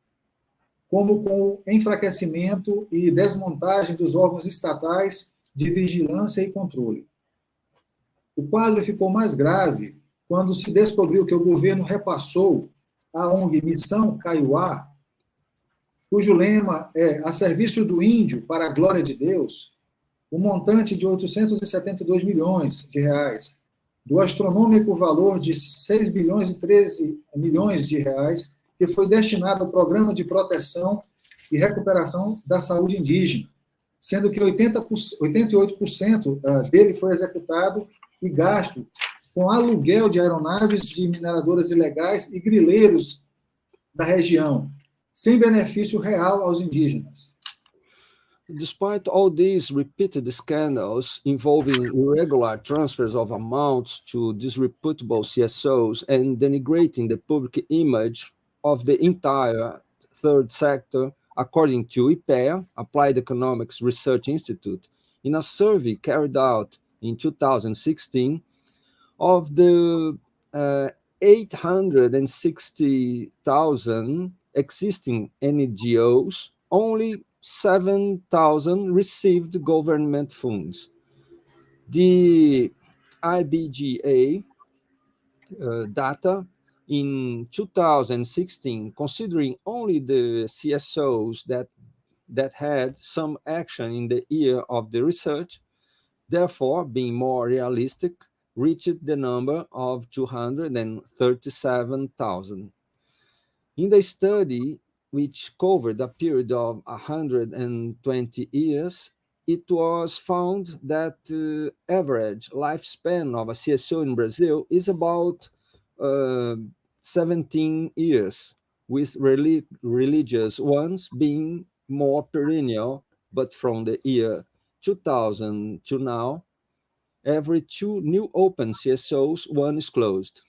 como com o enfraquecimento e desmontagem dos órgãos estatais de vigilância e controle. O quadro ficou mais grave quando se descobriu que o governo repassou à ONG Missão Kaiowá, cujo lema é "a serviço do índio para a glória de Deus", o montante de 872 milhões de reais, do astronômico valor de 6 bilhões e 13 milhões de reais, que foi destinado ao Programa de Proteção e Recuperação da Saúde Indígena, sendo que 88% dele foi executado e gasto com aluguel de aeronaves de mineradoras ilegais e grileiros da região, sem benefício real aos indígenas. Despite all these repeated scandals involving irregular transfers of amounts to disreputable CSOs and denigrating the public image of the entire third sector, according to IPEA, Applied Economics Research Institute, in a survey carried out in 2016 of the 860,000 existing NGOs, only 7,000 received government funds. The IBGA data in 2016, considering only the CSOs that had some action in the year of the research, therefore being more realistic, reached the number of 237,000. In the study, which covered a period of 120 years, it was found that the average lifespan of a CSO in Brazil is about 17 years, with religious ones being more perennial, but from the year 2000 to now, every 2 new open CSOs, 1 is closed.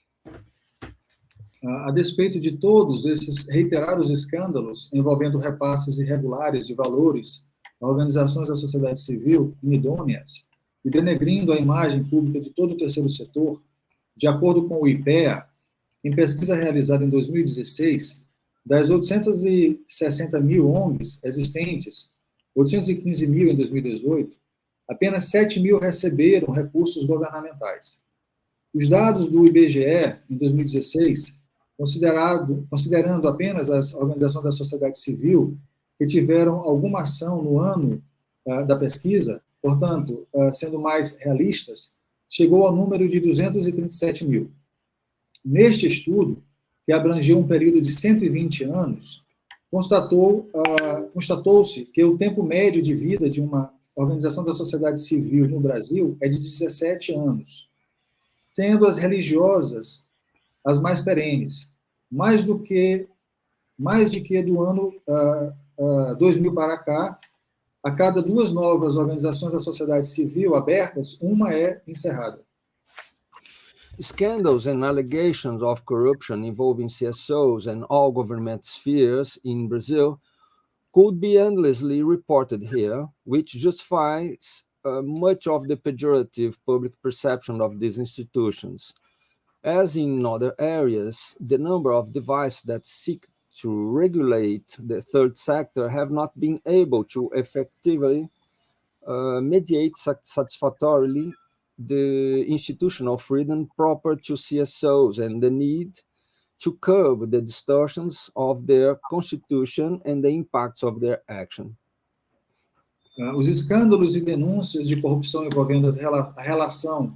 A despeito de todos esses reiterados escândalos envolvendo repasses irregulares de valores a organizações da sociedade civil inidôneas e denegrindo a imagem pública de todo o terceiro setor, de acordo com o IPEA, em pesquisa realizada em 2016, das 860 mil ONGs existentes, 815 mil em 2018, apenas 7 mil receberam recursos governamentais. Os dados do IBGE, em 2016, considerando apenas as organizações da sociedade civil que tiveram alguma ação no ano da pesquisa, portanto, sendo mais realistas, chegou ao número de 237 mil. Neste estudo, que abrangeu um período de 120 anos, constatou-se que o tempo médio de vida de uma organização da sociedade civil no Brasil é de 17 anos, sendo as religiosas as mais perenes, mais de que do ano 2000 para cá, a cada 2 novas organizações da sociedade civil abertas, uma é encerrada. Scandals and allegations of corruption involving CSOs and all government spheres in Brazil could be endlessly reported here, which justifies much of the pejorative public perception of these institutions. As in other areas, the number of devices that seek to regulate the third sector have not been able to effectively mediate satisfactorily the institutional freedom proper to CSOs and the need to curb the distortions of their constitution and the impacts of their action. Os escândalos e denúncias de corrupção envolvendo a relação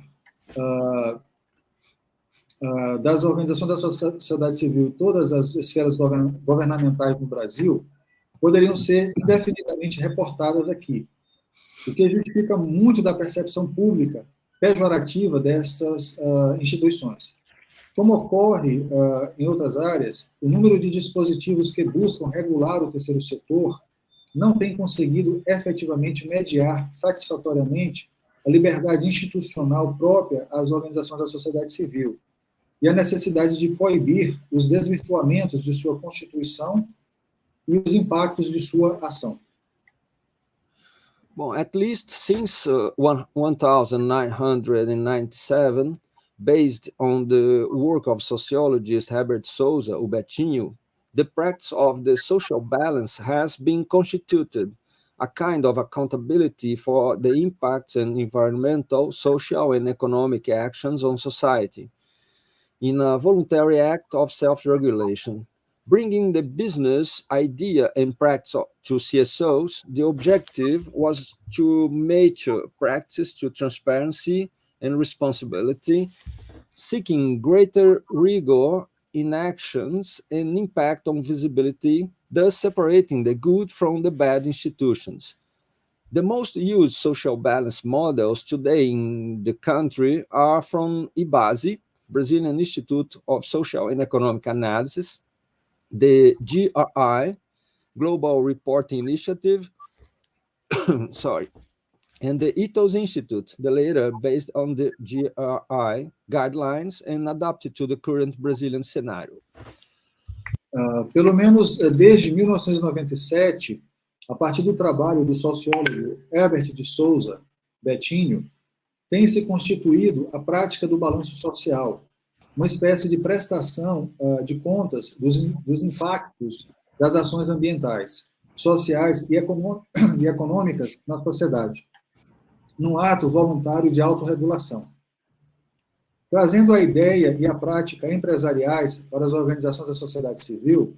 das organizações da sociedade civil, todas as esferas governamentais no Brasil, poderiam ser indefinidamente reportadas aqui, o que justifica muito da percepção pública pejorativa dessas instituições. Como ocorre em outras áreas, o número de dispositivos que buscam regular o terceiro setor não tem conseguido efetivamente mediar satisfatoriamente a liberdade institucional própria às organizações da sociedade civil e a necessidade de coibir os desvirtuamentos de sua constituição e os impactos de sua ação. Well, at least since 1997, based on the work of sociologist Herbert Souza, o Betinho, the practice of the social balance has been constituted, a kind of accountability for the impacts and environmental, social, and economic actions on society, in a voluntary act of self-regulation. Bringing the business idea and practice to CSOs, the objective was to mature practice to transparency and responsibility, seeking greater rigor in actions and impact on visibility, thus separating the good from the bad institutions. The most used social balance models today in the country are from IBASE, Brazilian Institute of Social and Economic Analysis, the GRI, Global Reporting Initiative, and the Ethos Institute, the latter based on the GRI guidelines and adapted to the current Brazilian scenario. Pelo menos desde 1997, a partir do trabalho do sociólogo Herbert de Souza, Betinho, tem se constituído a prática do balanço social, uma espécie de prestação de contas dos impactos das ações ambientais, sociais e econômicas na sociedade, num ato voluntário de autorregulação. Trazendo a ideia e a prática empresariais para as organizações da sociedade civil,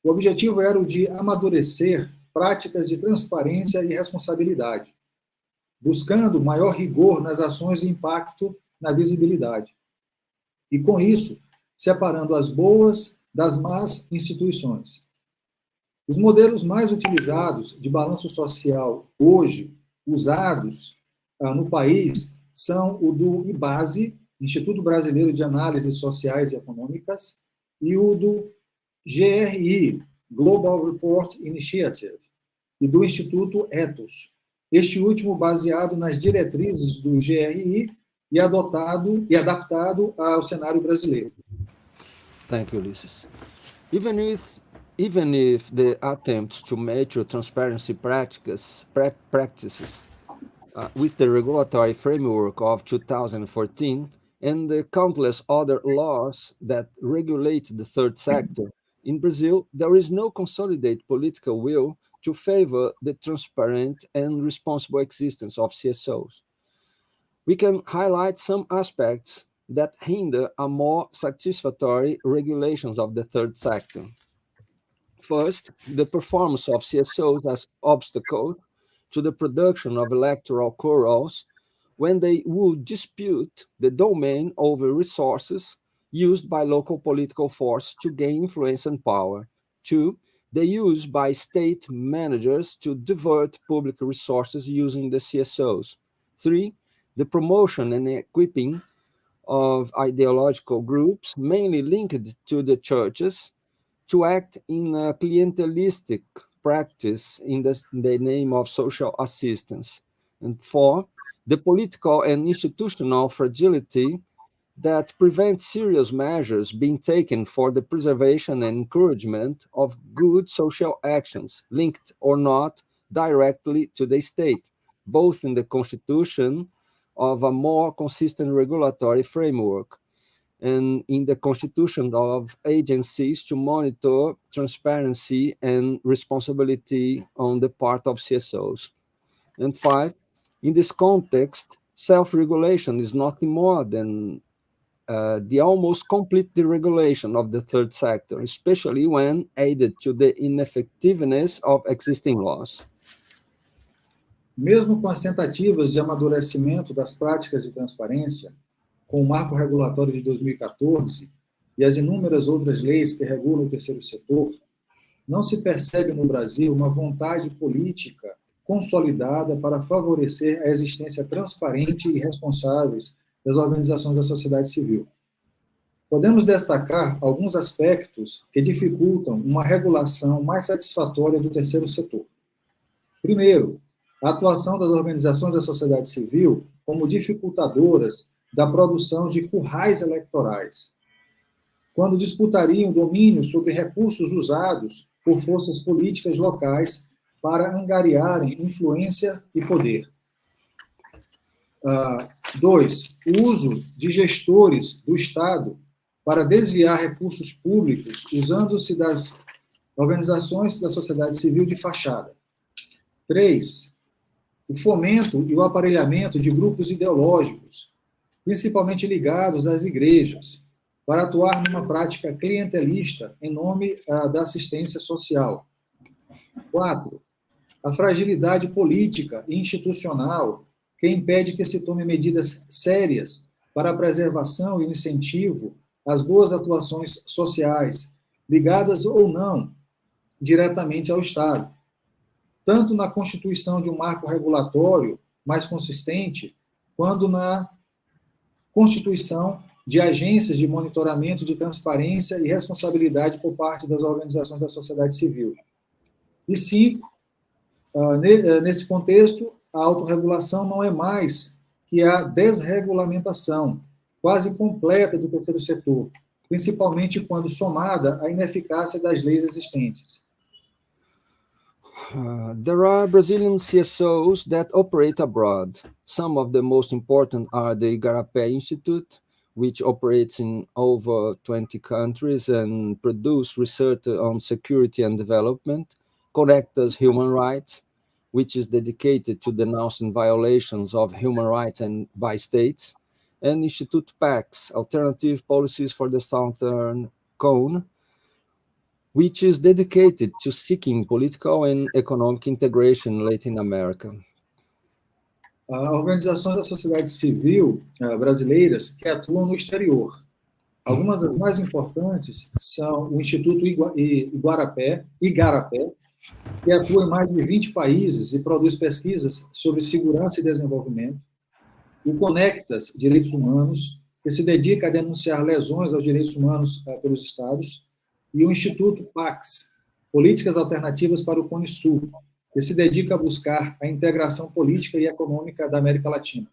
o objetivo era o de amadurecer práticas de transparência e responsabilidade, buscando maior rigor nas ações e impacto na visibilidade. E, com isso, separando as boas das más instituições. Os modelos mais utilizados de balanço social hoje, usados no país, são o do IBASE, Instituto Brasileiro de Análises Sociais e Econômicas, e o do GRI, Global Report Initiative, e do Instituto Ethos, este último baseado nas diretrizes do GRI e adaptado ao cenário brasileiro. Thank you, Ulisses. Even if the attempts to mature transparency practices with the regulatory framework of 2014 and the countless other laws that regulate the third sector, in Brazil, there is no consolidated political will to favor the transparent and responsible existence of CSOs. We can highlight some aspects that hinder a more satisfactory regulations of the third sector. First, the performance of CSOs as obstacle to the production of electoral corals when they would dispute the domain over resources used by local political force to gain influence and power. Two, the use by state managers to divert public resources using the CSOs. Three, the promotion and equipping of ideological groups, mainly linked to the churches, to act in a clientelistic practice in the name of social assistance. And four, the political and institutional fragility that prevents serious measures being taken for the preservation and encouragement of good social actions, linked or not directly to the state, both in the constitution of a more consistent regulatory framework and in the constitution of agencies to monitor transparency and responsibility on the part of CSOs. And five, in this context, self-regulation is nothing more than the almost complete deregulation of the third sector, especially when added to the ineffectiveness of existing laws. Mesmo com as tentativas de amadurecimento das práticas de transparência, com o Marco Regulatório de 2014 e as inúmeras outras leis que regulam o terceiro setor, não se percebe no Brasil uma vontade política consolidada para favorecer a existência transparente e responsáveis das organizações da sociedade civil. Podemos destacar alguns aspectos que dificultam uma regulação mais satisfatória do terceiro setor. Primeiro, a atuação das organizações da sociedade civil como dificultadoras da produção de currais eleitorais, quando disputariam domínio sobre recursos usados por forças políticas locais para angariarem influência e poder. 2. O uso de gestores do Estado para desviar recursos públicos, usando-se das organizações da sociedade civil de fachada. 3. O fomento e o aparelhamento de grupos ideológicos, principalmente ligados às igrejas, para atuar numa prática clientelista em nome da assistência social. 4. A fragilidade política e institucional que impede que se tome medidas sérias para a preservação e o incentivo às boas atuações sociais, ligadas ou não diretamente ao Estado, tanto na constituição de um marco regulatório mais consistente, quanto na constituição de agências de monitoramento de transparência e responsabilidade por parte das organizações da sociedade civil. E 5, nesse contexto, a autorregulação não é mais que a desregulamentação quase completa do terceiro setor, principalmente quando somada à ineficácia das leis existentes. There are Brazilian CSOs that operate abroad. Some of the most important are the Igarapé Institute, which operates in over 20 countries and produce research on security and development, Connectas Human Rights, which is dedicated to denouncing violations of human rights and by states, and Instituto PAX, Alternative Policies for the Southern Cone, which is dedicated to seeking political and economic integration in Latin America. Organizações da sociedade civil brasileiras que atuam no exterior. Algumas das mais importantes são o Instituto Igarapé, que atua em mais de 20 países e produz pesquisas sobre segurança e desenvolvimento. O Connectas, Direitos Humanos, que se dedica a denunciar lesões aos direitos humanos pelos Estados, e o Instituto PAX, Políticas Alternativas para o Cone Sul, que se dedica a buscar a integração política e econômica da América Latina.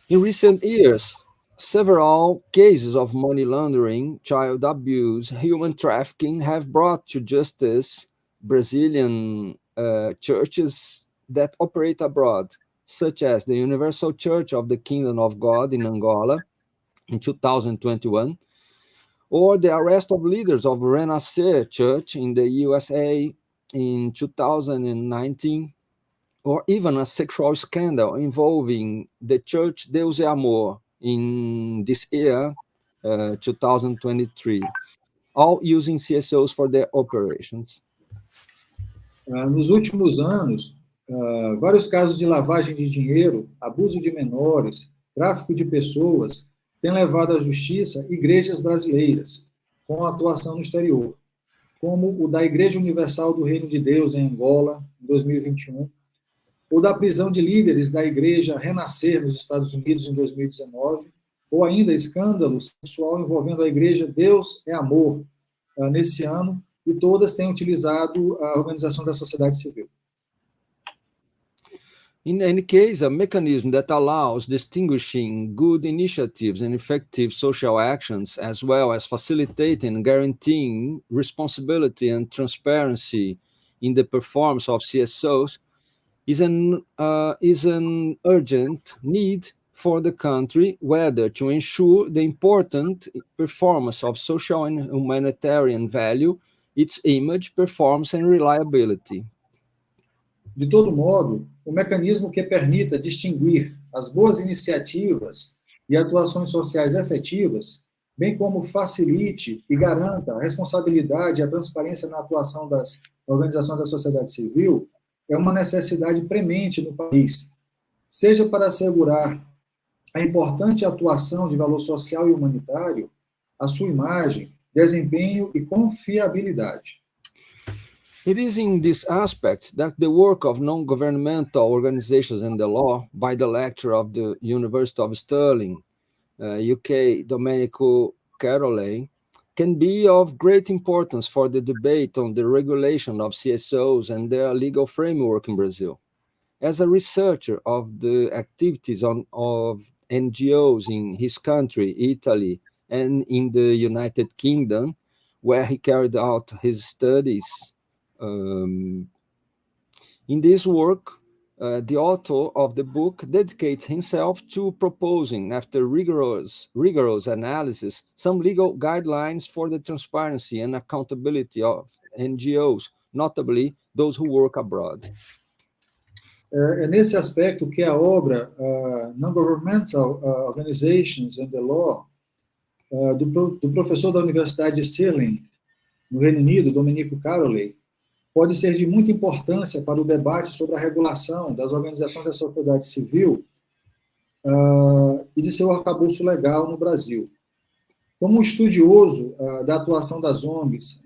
In recent years, several cases of money laundering, child abuse, human trafficking have brought to justice Brazilian churches that operate abroad, such as the Universal Church of the Kingdom of God in Angola in 2021, or the arrest of leaders of Renascer Church in the USA in 2019, or even a sexual scandal involving the Church Deus e Amor in this year, 2023, all using CSOs for their operations. Nos últimos anos, vários casos de lavagem de dinheiro, abuso de menores, tráfico de pessoas têm levado à justiça igrejas brasileiras com atuação no exterior, como o da Igreja Universal do Reino de Deus em Angola, em 2021, ou da prisão de líderes da Igreja Renascer nos Estados Unidos em 2019, ou ainda escândalo sexual envolvendo a Igreja Deus é Amor nesse ano, e todas têm utilizado a organização da sociedade civil. In any case, a mechanism that allows distinguishing good initiatives and effective social actions, as well as facilitating and guaranteeing responsibility and transparency in the performance of CSOs, is an urgent need for the country, whether to ensure the important performance of social and humanitarian value, its image, performance, and reliability. De todo modo, o mecanismo que permita distinguir as boas iniciativas e atuações sociais efetivas, bem como facilite e garanta a responsabilidade e a transparência na atuação das organizações da sociedade civil, é uma necessidade premente no país, seja para assegurar a importante atuação de valor social e humanitário, a sua imagem, desempenho e confiabilidade. It is in this aspect that the work of non-governmental organizations and the law by the lecturer of the University of Stirling, UK, Domenico, Carolei, can be of great importance for the debate on the regulation of CSOs and their legal framework in Brazil. As a researcher of the activities of NGOs in his country, Italy, and in the United Kingdom, where he carried out his studies, in this work, the author of the book dedicates himself to proposing, after rigorous analysis, some legal guidelines for the transparency and accountability of NGOs, notably those who work abroad. É nesse aspecto que a obra Non-Governmental Organizations and the Law, do professor da Universidade de Stirling, no Reino Unido, Domenico Carolei, pode ser de muita importância para o debate sobre a regulação das organizações da sociedade civil e de seu arcabouço legal no Brasil. Como um estudioso da atuação das ONGs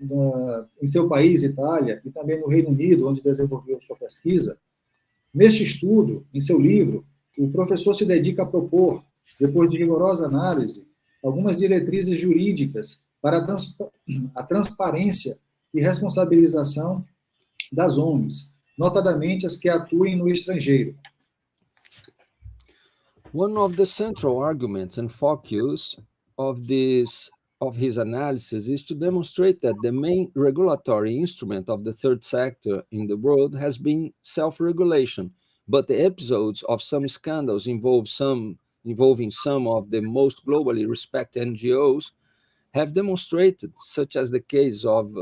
em seu país, Itália, e também no Reino Unido, onde desenvolveu sua pesquisa, neste estudo, em seu livro, o professor se dedica a propor, depois de rigorosa análise, algumas diretrizes jurídicas para a transparência e responsabilização das ONGs, notadamente as que atuem no estrangeiro. One of the central arguments and focus of this of his analysis is to demonstrate that the main regulatory instrument of the third sector in the world has been self-regulation, but the episodes of some scandals involving some of the most globally respected NGOs have demonstrated, such as the case of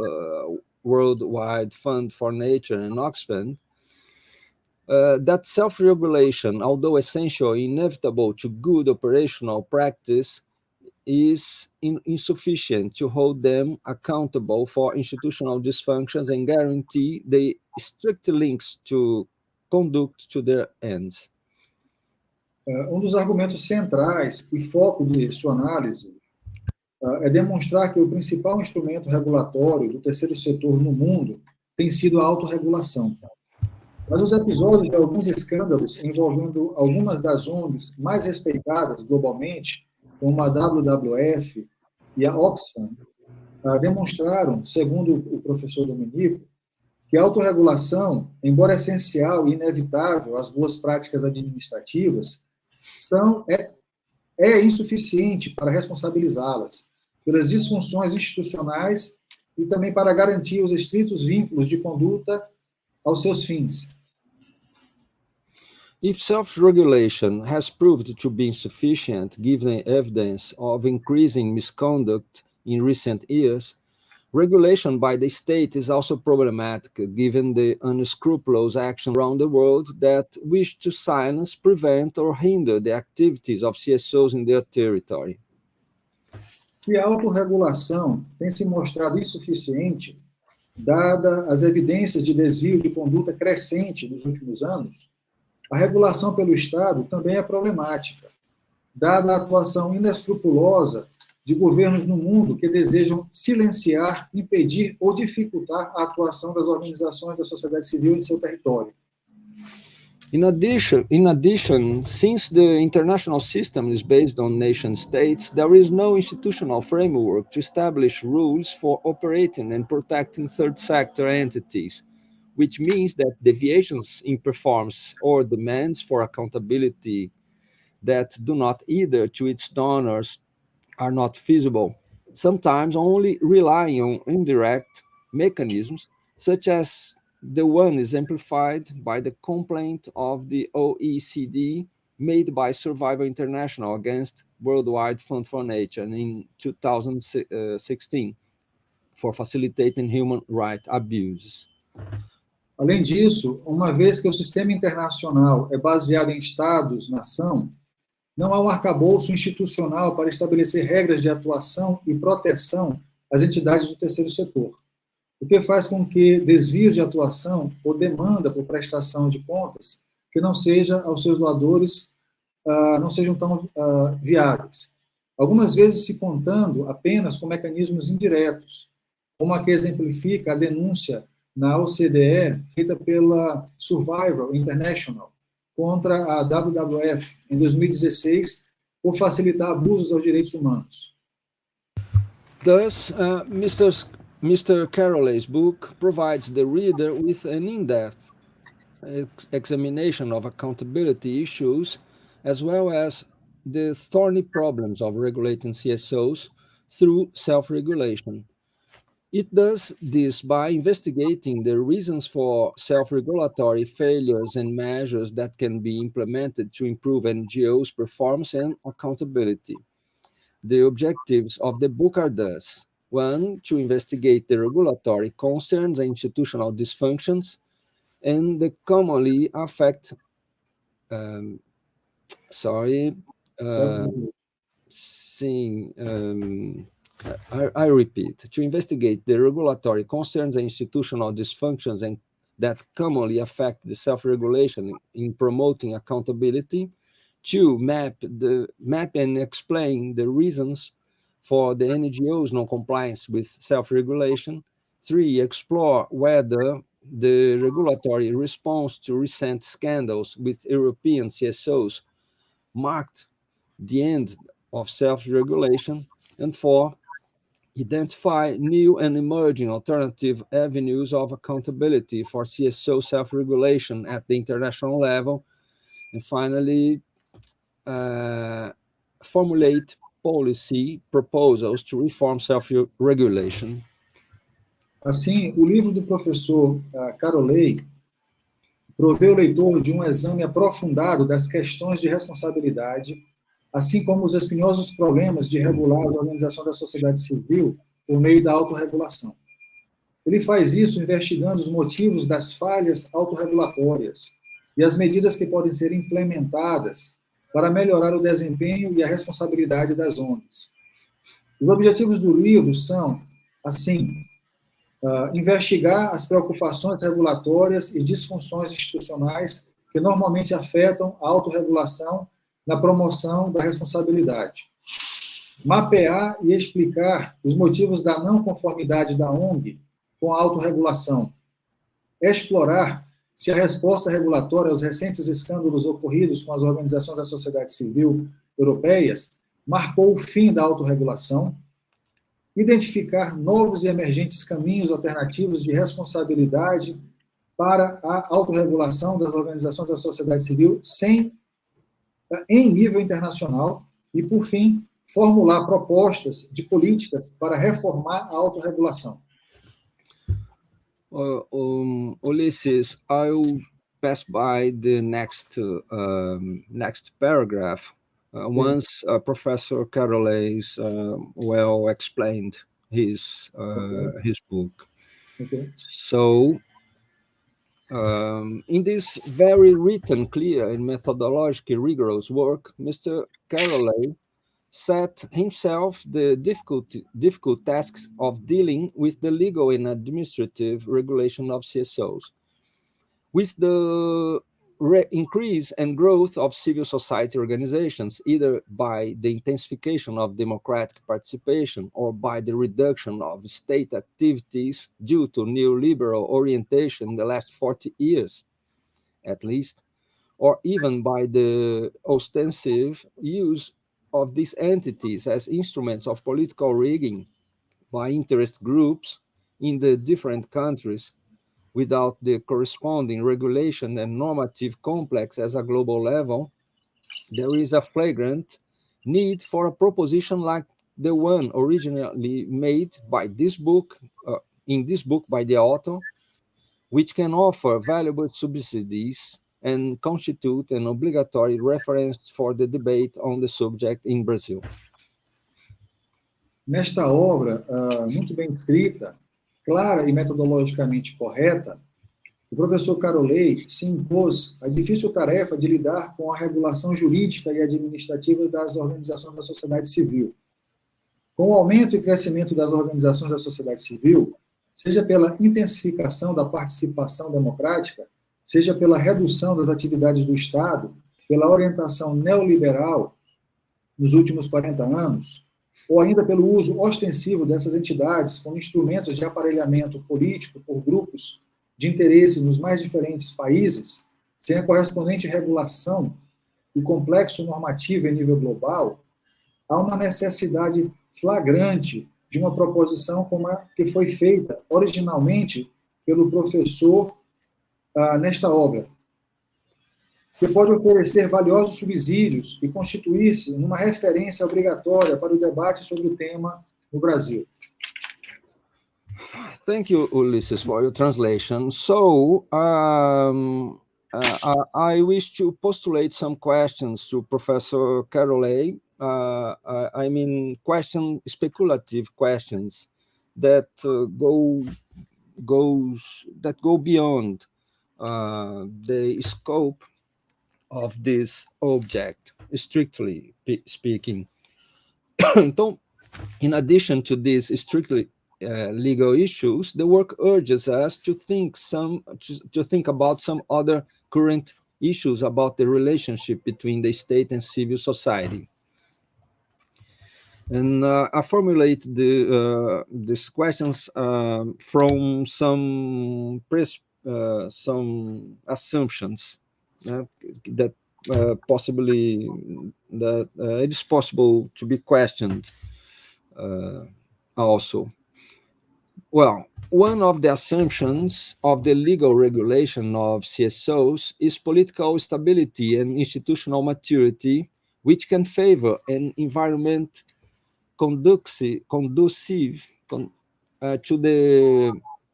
Worldwide Fund for Nature and Oxfam, that self-regulation, although essential and inevitable to good operational practice, is insufficient to hold them accountable for institutional dysfunctions and guarantee the strict links to conduct to their ends. Dos argumentos centrais e foco de sua análise é demonstrar que o principal instrumento regulatório do terceiro setor no mundo tem sido a autorregulação. Mas os episódios de alguns escândalos envolvendo algumas das ONGs mais respeitadas globalmente, como a WWF e a Oxfam, demonstraram, segundo o professor Domenico, que a autorregulação, embora essencial e inevitável às boas práticas administrativas, é insuficiente para responsabilizá-las pelas disfunções institucionais e também para garantir os estritos vínculos de conduta aos seus fins. If self-regulation has proved to be insufficient, given evidence of increasing misconduct in recent years, regulation by the state is also problematic, given the unscrupulous action around the world that wish to silence, prevent, or hinder the activities of CSOs in their territory. Se a autorregulação tem se mostrado insuficiente, dada as evidências de desvio de conduta crescente nos últimos anos, a regulação pelo Estado também é problemática, dada a atuação inescrupulosa de governos no mundo que desejam silenciar, impedir ou dificultar a atuação das organizações da sociedade civil em seu território. In addition, since the international system is based on nation-states, there is no institutional framework to establish rules for operating and protecting third sector entities, which means that deviations in performance or demands for accountability that do not adhere to its donors are not feasible, sometimes only relying on indirect mechanisms, such as the one exemplified by the complaint of the OECD made by Survival International against Worldwide Fund for Nature in 2016 for facilitating human rights abuses. Além disso, uma vez que o sistema internacional é baseado em Estados-nação, não há um arcabouço institucional para estabelecer regras de atuação e proteção às entidades do terceiro setor, o que faz com que desvios de atuação ou demanda por prestação de contas que não seja aos seus doadores não sejam tão viáveis. Algumas vezes se contando apenas com mecanismos indiretos, como a que exemplifica a denúncia na OCDE feita pela Survival International contra a WWF em 2016 por facilitar abusos aos direitos humanos. Thus, Mr. Carolei's book provides the reader with an in-depth examination of accountability issues, as well as the thorny problems of regulating CSOs through self-regulation. It does this by investigating the reasons for self-regulatory failures and measures that can be implemented to improve NGOs' performance and accountability. The objectives of the book are thus: 1, to investigate the regulatory concerns and institutional dysfunctions, and the commonly affect, I repeat, to investigate the regulatory concerns and institutional dysfunctions and that commonly affect the self-regulation in promoting accountability. 2, map and explain the reasons for the NGO's non-compliance with self-regulation. 3, explore whether the regulatory response to recent scandals with European CSOs marked the end of self-regulation. And 4, identify new and emerging alternative avenues of accountability for CSO self-regulation at the international level. And finally, formulate policy proposals to reform self-regulation. Assim, o livro do professor Carolei provê o leitor de um exame aprofundado das questões de responsabilidade, assim como os espinhosos problemas de regular a organização da sociedade civil por meio da autorregulação. Ele faz isso investigando os motivos das falhas autorregulatórias e as medidas que podem ser implementadas para melhorar o desempenho e a responsabilidade das ONGs. Os objetivos do livro são, assim, investigar as preocupações regulatórias e disfunções institucionais que normalmente afetam a autorregulação na promoção da responsabilidade. Mapear e explicar os motivos da não conformidade da ONG com a autorregulação. Explorar se a resposta regulatória aos recentes escândalos ocorridos com as organizações da sociedade civil europeias marcou o fim da autorregulação. Identificar novos e emergentes caminhos alternativos de responsabilidade para a autorregulação das organizações da sociedade civil em nível internacional e, por fim, formular propostas de políticas para reformar a autorregulação. Ulysses, I'll pass by the next paragraph. Once Professor Carolei well explained his book. Okay. So, in this very written, clear, and methodologically rigorous work, Mr. Carolei set himself the difficult task of dealing with the legal and administrative regulation of CSOs. With the increase and growth of civil society organizations, either by the intensification of democratic participation or by the reduction of state activities due to neoliberal orientation in the last 40 years, at least, or even by the ostensive use of these entities as instruments of political rigging by interest groups in the different countries, without the corresponding regulation and normative complex as a global level, there is a flagrant need for a proposition like the one originally made by this book, in this book by the author, which can offer valuable subsidies and constitute an obligatory reference for the debate on the subject in Brazil. Nesta obra, muito bem escrita, clara e metodologicamente correta, o professor Carolei se impôs a difícil tarefa de lidar com a regulação jurídica e administrativa das organizações da sociedade civil. Com o aumento e crescimento das organizações da sociedade civil, seja pela intensificação da participação democrática, seja pela redução das atividades do Estado, pela orientação neoliberal nos últimos 40 anos, ou ainda pelo uso ostensivo dessas entidades como instrumentos de aparelhamento político por grupos de interesse nos mais diferentes países, sem a correspondente regulação e complexo normativo em nível global, há uma necessidade flagrante de uma proposição como a que foi feita originalmente pelo professor nesta obra, que pode oferecer valiosos subsídios e constituir-se numa referência obrigatória para o debate sobre o tema no Brasil. Thank you, Ulysses, for your translation. So, I wish to postulate some questions to Professor Carolei. I mean, speculative questions that go beyond the scope of this object, strictly speaking. Então, in addition to these strictly legal issues, the work urges us to think about some other current issues about the relationship between the state and civil society. And I formulate these questions from some assumptions that possibly that it is possible to be questioned also. Well, one of the assumptions of the legal regulation of CSOs is political stability and institutional maturity, which can favor an environment conducive to the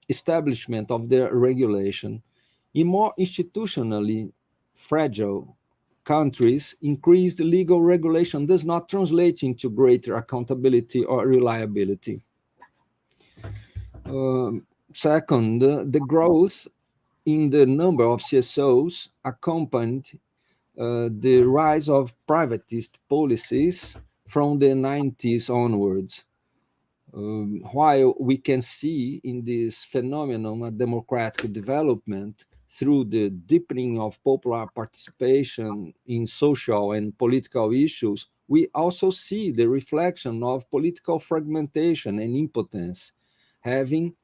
establishment of the regulation. In more institutionally fragile countries, increased legal regulation does not translate into greater accountability or reliability. Second, the growth in the number of CSOs accompanied the rise of privatist policies from the 90s onwards. While we can see in this phenomenon a democratic development through the deepening of popular participation in social and political issues, we also see the reflection of political fragmentation and impotence, having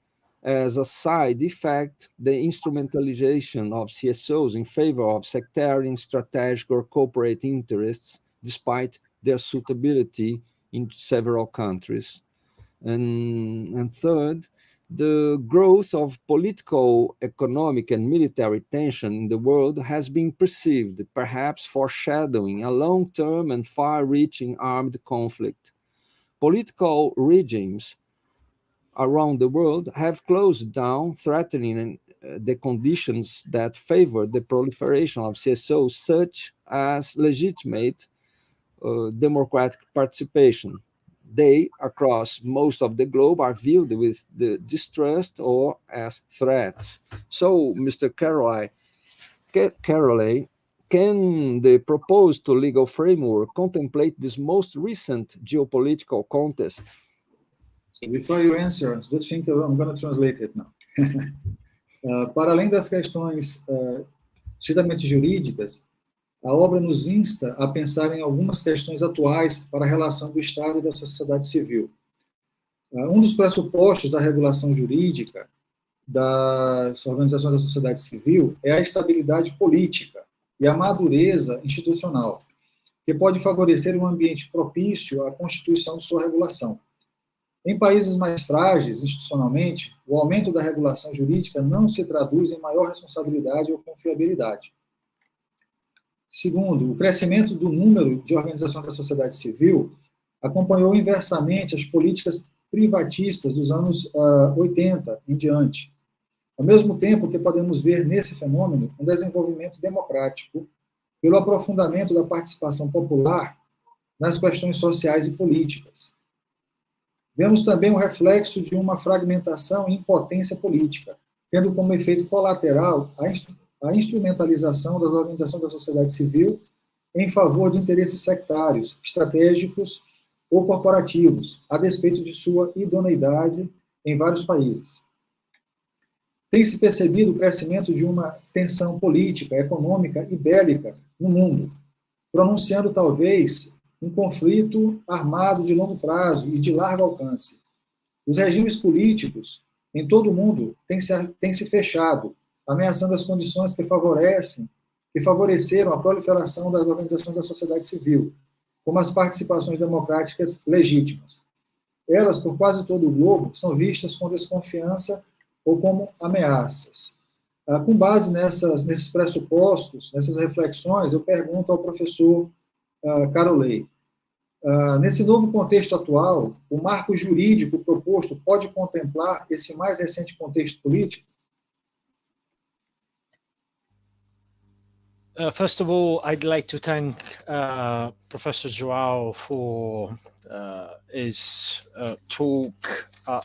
as a side effect the instrumentalization of CSOs in favor of sectarian, strategic, or corporate interests, despite their suitability in several countries. And third, the growth of political, economic, and military tension in the world has been perceived, perhaps foreshadowing a long-term and far-reaching armed conflict. Political regimes around the world have closed down, threatening the conditions that favor the proliferation of CSOs, such as legitimate democratic participation. They, across most of the globe, are viewed with the distrust or as threats. So, Mr. Carolei, can the proposed legal framework contemplate this most recent geopolitical contest? So before you answer, just think I'm going to translate it now. Para além das questões estritamente jurídicas, a obra nos insta a pensar em algumas questões atuais para a relação do Estado e da sociedade civil. Um dos pressupostos da regulação jurídica das organizações da sociedade civil é a estabilidade política e a madureza institucional, que pode favorecer um ambiente propício à constituição de sua regulação. Em países mais frágeis institucionalmente, o aumento da regulação jurídica não se traduz em maior responsabilidade ou confiabilidade. Segundo, o crescimento do número de organizações da sociedade civil acompanhou inversamente as políticas privatistas dos anos 80 em diante. Ao mesmo tempo que podemos ver nesse fenômeno um desenvolvimento democrático pelo aprofundamento da participação popular nas questões sociais e políticas. Vemos também o reflexo de uma fragmentação e impotência política, tendo como efeito colateral a instrumentalização das organizações da sociedade civil em favor de interesses sectários, estratégicos ou corporativos, a despeito de sua idoneidade em vários países. Tem-se percebido o crescimento de uma tensão política, econômica e bélica no mundo, pronunciando talvez um conflito armado de longo prazo e de largo alcance. Os regimes políticos em todo o mundo têm se fechado, ameaçando as condições que favoreceram a proliferação das organizações da sociedade civil, como as participações democráticas legítimas. Elas, por quase todo o globo, são vistas com desconfiança ou como ameaças. Com base nesses pressupostos, nessas reflexões, eu pergunto ao professor Carolei, nesse novo contexto atual, o marco jurídico proposto pode contemplar esse mais recente contexto político? First of all, I'd like to thank Professor João for his talk.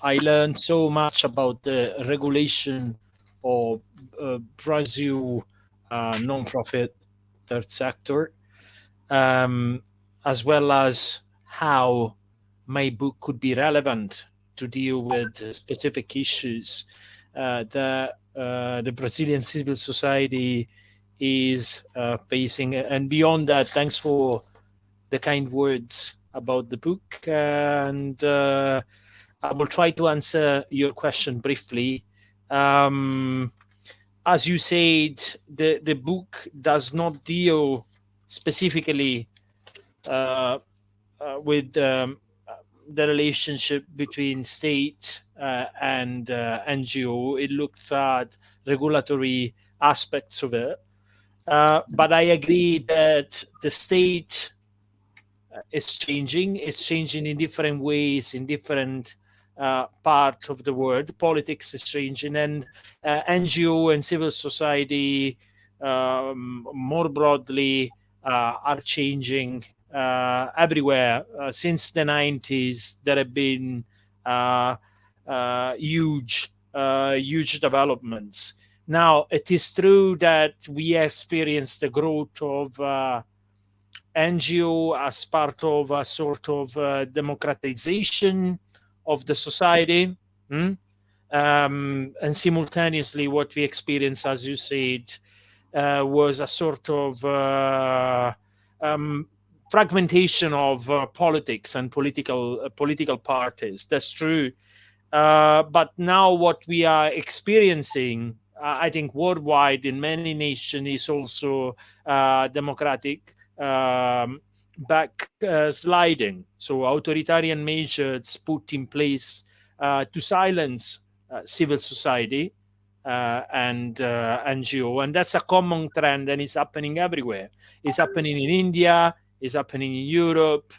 I learned so much about the regulation of Brazil non-profit third sector, as well as how my book could be relevant to deal with specific issues that the Brazilian civil society is facing. And beyond that, thanks for the kind words about the book. And I will try to answer your question briefly. As you said, the book does not deal specifically with the relationship between state and NGO. It looks at regulatory aspects of it. But I agree that the state is changing. It's changing in different ways, in different parts of the world. Politics is changing, and NGO and civil society more broadly are changing everywhere. Since the 90s, there have been huge developments. Now, it is true that we experienced the growth of NGO as part of a sort of democratization of the society. And simultaneously, what we experienced, as you said, was a sort of fragmentation of politics and political parties. That's true. But now what we are experiencing, I think worldwide in many nations, is also democratic backsliding. So authoritarian measures put in place to silence civil society and NGO, and that's a common trend, and it's happening everywhere. It's happening in India, it's happening in Europe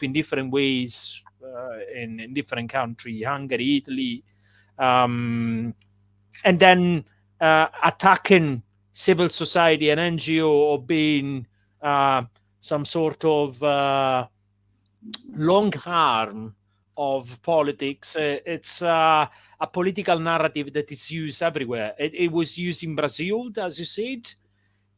in different ways, in different countries, Hungary, Italy, and then attacking civil society and NGO or being some sort of long arm of politics. It's a political narrative that is used everywhere. It was used in Brazil, as you said,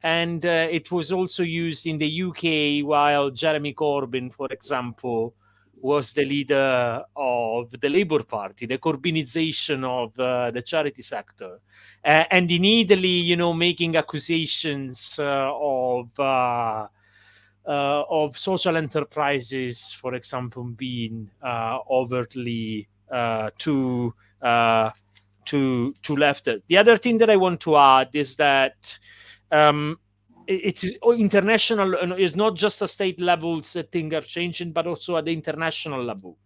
and it was also used in the UK while Jeremy Corbyn, for example, was the leader of the Labour Party, the Corbynization of the charity sector. And in Italy, making accusations of social enterprises, for example, being overtly too left. The other thing that I want to add is that it's international. It's not just at state levels that things are changing, but also at the international level,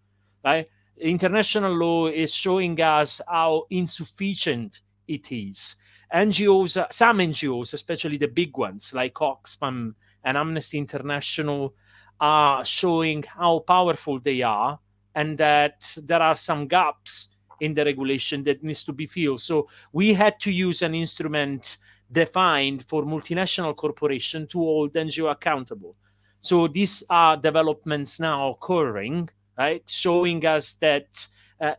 right? International law is showing us how insufficient it is. NGOs, some NGOs, especially the big ones like Oxfam and Amnesty International, are showing how powerful they are, and that there are some gaps in the regulation that needs to be filled. So we had to use an instrument defined for multinational corporations to hold NGO accountable. So these are developments now occurring, right? Showing us that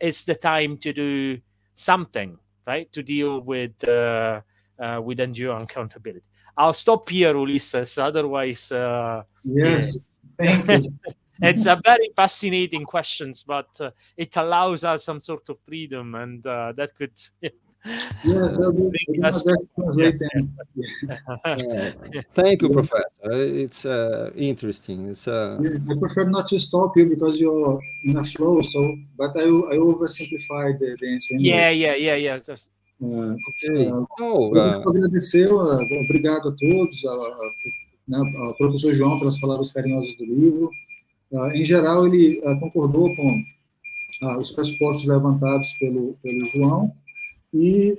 it's the time to do something, right? To deal with NGO accountability. I'll stop here, Ulysses. Otherwise, yes, thank you. It's a very fascinating questions, but it allows us some sort of freedom, and that could. Yes, I'll do my best to translate them. Thank you, Professor. It's interesting. It's I prefer not to stop you because you're in a flow. So, but I oversimplified the answer. Yeah. Just... Okay. Eu agradecer, obrigado a todos, ao professor João pelas palavras carinhosas do livro. Em geral, ele concordou com os pressupostos levantados pelo João e,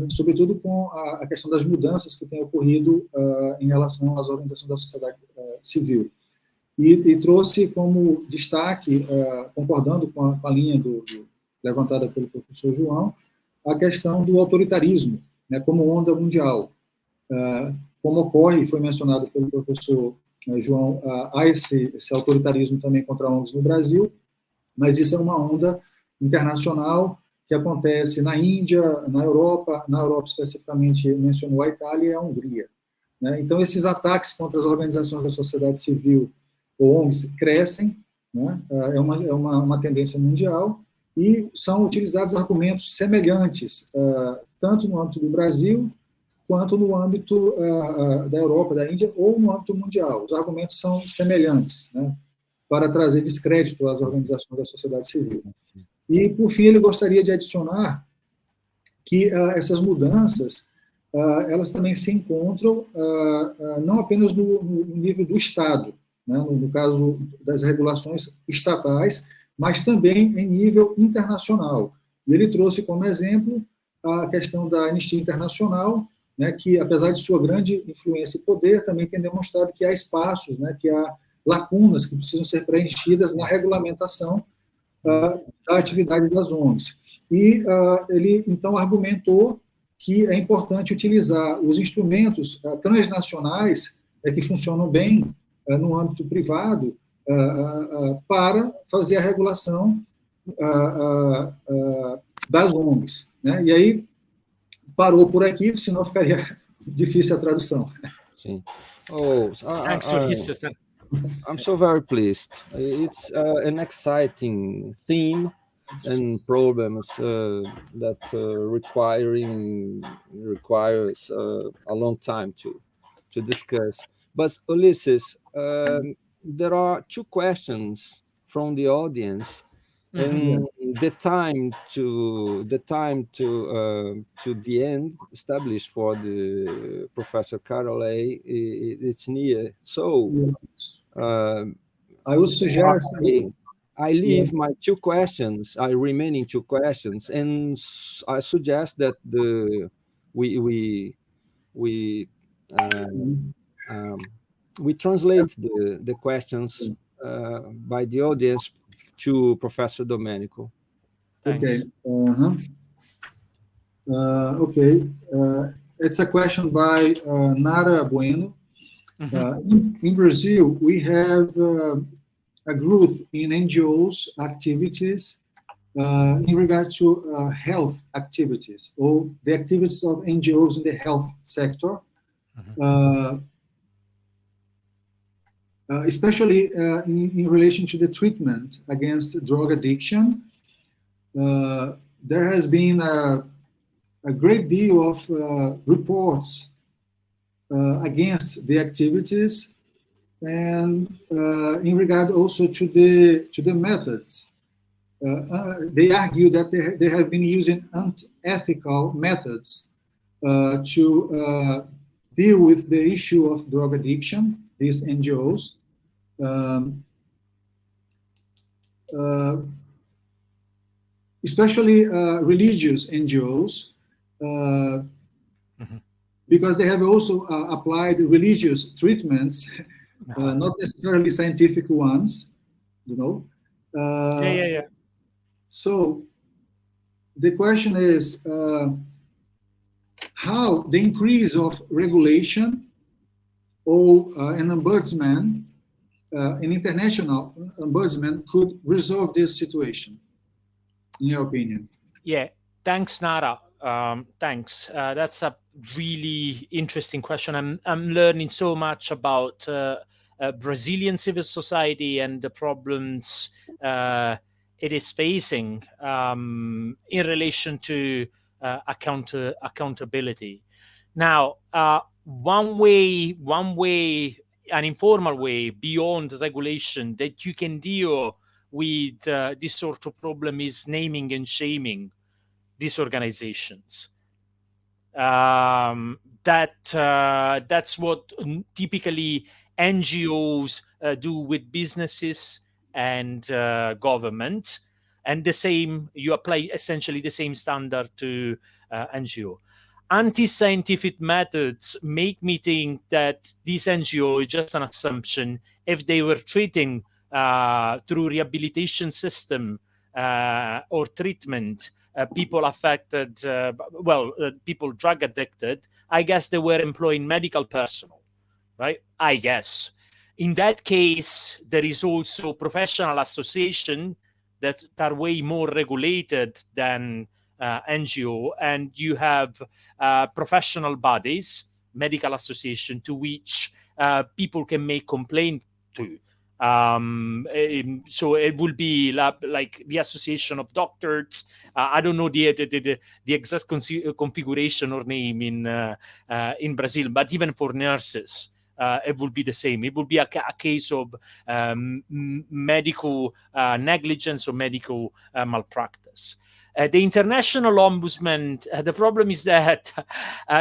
sobretudo, com a questão das mudanças que têm ocorrido em relação às organizações da sociedade civil. E trouxe como destaque, concordando com a linha levantada pelo professor João, a questão do autoritarismo, né, como onda mundial. Como ocorre, foi mencionado pelo professor João, há esse autoritarismo também contra ONGs no Brasil, mas isso é uma onda internacional que acontece na Índia, na Europa especificamente mencionou a Itália e a Hungria, né? Então, esses ataques contra as organizações da sociedade civil ou ONGs crescem, né? É uma tendência mundial, e são utilizados argumentos semelhantes, tanto no âmbito do Brasil, quanto no âmbito da Europa, da Índia, ou no âmbito mundial. Os argumentos são semelhantes, né, para trazer descrédito às organizações da sociedade civil. E, por fim, ele gostaria de adicionar que essas mudanças, elas também se encontram não apenas no nível do Estado, né, no caso das regulações estatais, mas também em nível internacional. E ele trouxe como exemplo a questão da Anistia Internacional, né, que, apesar de sua grande influência e poder, também tem demonstrado que há espaços, né, que há lacunas que precisam ser preenchidas na regulamentação da atividade das ONGs. E ele, então, argumentou que é importante utilizar os instrumentos transnacionais que funcionam bem no âmbito privado para fazer a regulação das ONGs, né? E aí parou por aqui, senão ficaria difícil a tradução. Sim. Oh, Thanks for his system. I'm so very pleased. It's an exciting theme and problems that requires a long time to discuss. But Ulysses, there are two questions from the audience, and the time to the end established for the Professor Carolei, it's near. So I would suggest I leave my remaining two questions, and I suggest that we translate the questions by the audience to Professor Domenico. Thanks. Okay. It's a question by Nara Bueno. In Brazil, we have a growth in NGOs activities in regard to health activities, or the activities of NGOs in the health sector, especially in relation to the treatment against drug addiction. There has been a great deal of reports against the activities, and in regard also to the methods. They argue that they have been using unethical methods to deal with the issue of drug addiction, these NGOs. Especially religious NGOs, because they have also applied religious treatments, not necessarily scientific ones, you know. So the question is how the increase of regulation or an ombudsman, an international ombudsman, could resolve this situation, in your opinion? Yeah, thanks, Nara. Thanks. That's a really interesting question. I'm learning so much about Brazilian civil society and the problems it is facing in relation to accountability. Now, one way, an informal way beyond regulation that you can deal with this sort of problem is naming and shaming these organizations. That's what typically NGOs do with businesses and government, and the same, you apply essentially the same standard to NGO. Anti-scientific methods make me think that this NGO is just an assumption. If they were treating through rehabilitation system or treatment people affected, people drug addicted, I guess they were employing medical personnel, right? I guess. In that case, there is also professional association that are way more regulated than NGO, and you have professional bodies, medical association, to which people can make complaint to. So it will be like the Association of Doctors. I don't know the exact configuration or name in Brazil, but even for nurses, it will be the same. It will be a case of medical negligence or medical malpractice. The International Ombudsman, the problem is that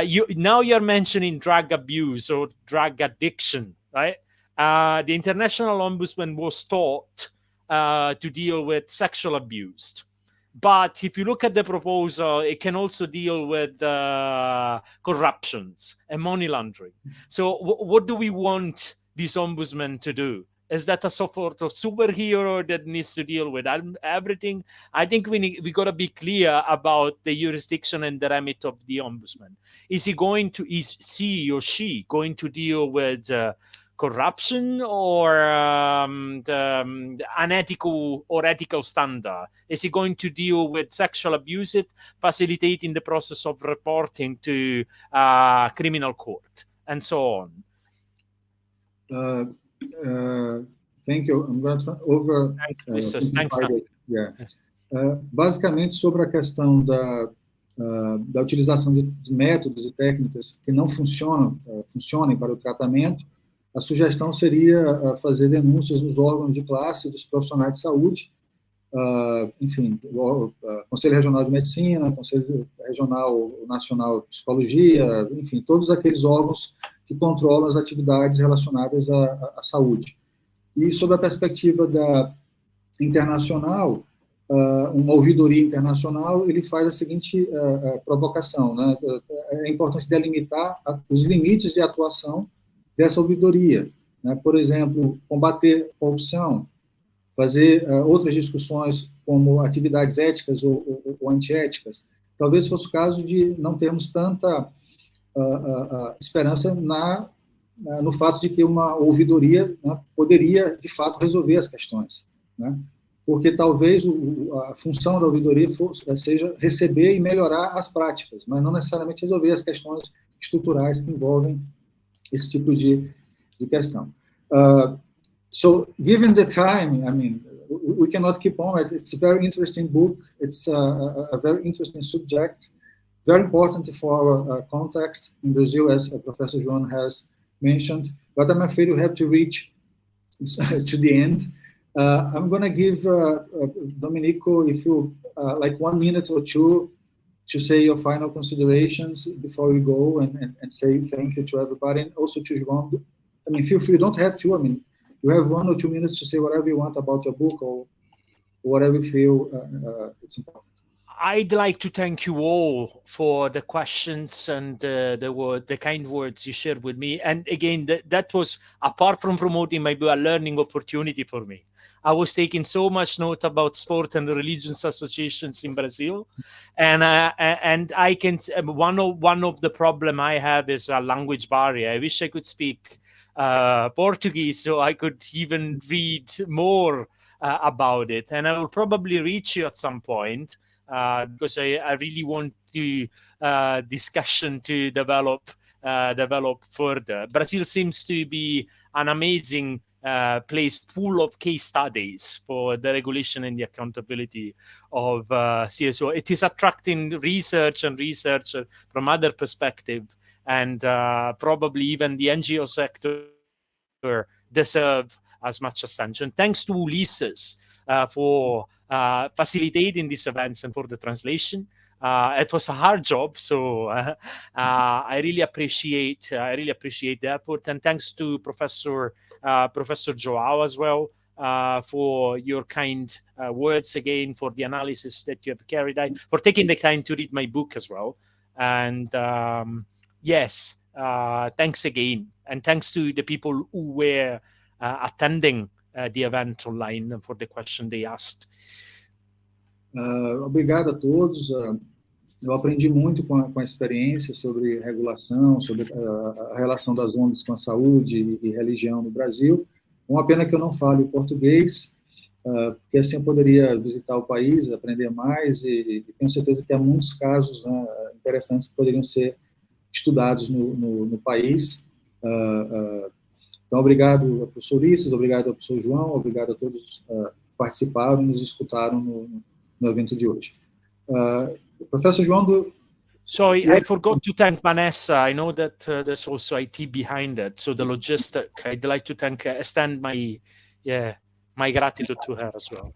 you're mentioning drug abuse or drug addiction, right? The International Ombudsman was taught to deal with sexual abuse. But if you look at the proposal, it can also deal with corruptions and money laundering. So what do we want this ombudsman to do? Is that a sort of superhero that needs to deal with everything? I think we got to be clear about the jurisdiction and the remit of the ombudsman. Is he or she going to deal with corruption or the unethical or ethical standard? Is he going to deal with sexual abuse, facilitating the process of reporting to criminal court, and so on? Thank you. I'm going to over. Basicamente, sobre a questão da utilização de métodos e técnicas que não funcionem para o tratamento, a sugestão seria fazer denúncias nos órgãos de classe dos profissionais de saúde, enfim, o Conselho Regional de Medicina, Conselho Regional Nacional de Psicologia, enfim, todos aqueles órgãos que controlam as atividades relacionadas à saúde. E, sob a perspectiva internacional, uma ouvidoria internacional, ele faz a seguinte provocação, né? É importante delimitar os limites de atuação dessa ouvidoria, né? Por exemplo, combater corrupção, fazer outras discussões como atividades éticas ou antiéticas. Talvez fosse o caso de não termos tanta esperança no fato de que uma ouvidoria, né, poderia, de fato, resolver as questões, né? Porque talvez a função da ouvidoria seja receber e melhorar as práticas, mas não necessariamente resolver as questões estruturais que envolvem esse tipo de questão. So, given the time, I mean, we cannot keep on. It's a very interesting book. It's a very interesting subject, very important for our context in Brazil, as Professor João has mentioned. But I'm afraid we have to reach to the end. I'm going to give Domenico, if you like 1 minute or two, to say your final considerations before we go, and say thank you to everybody, and also to João. I mean, feel free. You don't have to. I mean, you have 1 or 2 minutes to say whatever you want about your book or whatever you feel it's important. I'd like to thank you all for the questions and the kind words you shared with me. And again, that was, apart from promoting my book, a learning opportunity for me. I was taking so much note about sport and religious associations in Brazil, and I can one of the problem I have is a language barrier. I wish I could speak Portuguese so I could even read more about it, and I will probably reach you at some point. Because I really want to discussion to develop further. Brazil seems to be an amazing place full of case studies for the regulation and the accountability of CSO. It is attracting research from other perspective, and probably even the NGO sector deserve as much attention. Thanks to Ulysses for facilitating these events and for the translation. It was a hard job, so I really appreciate the effort, and thanks to Professor João as well for your kind words again, for the analysis that you have carried out, for taking the time to read my book as well. And yes, thanks again, and thanks to the people who were attending the event online and for the question they asked. Obrigado a todos. Eu aprendi muito com a experiência sobre regulação, sobre a relação das ONGs com a saúde e religião no Brasil. Uma pena que eu não fale português, porque assim eu poderia visitar o país, aprender mais, e tenho certeza que há muitos casos interessantes que poderiam ser estudados no país. Então, obrigado ao professor Ulisses, obrigado ao professor João, obrigado a todos que participaram e nos escutaram no evento de hoje. Professor João... Sorry, I forgot to thank Vanessa. I know that there's also IT behind it, so the logistic. I'd like to extend my gratitude to her as well.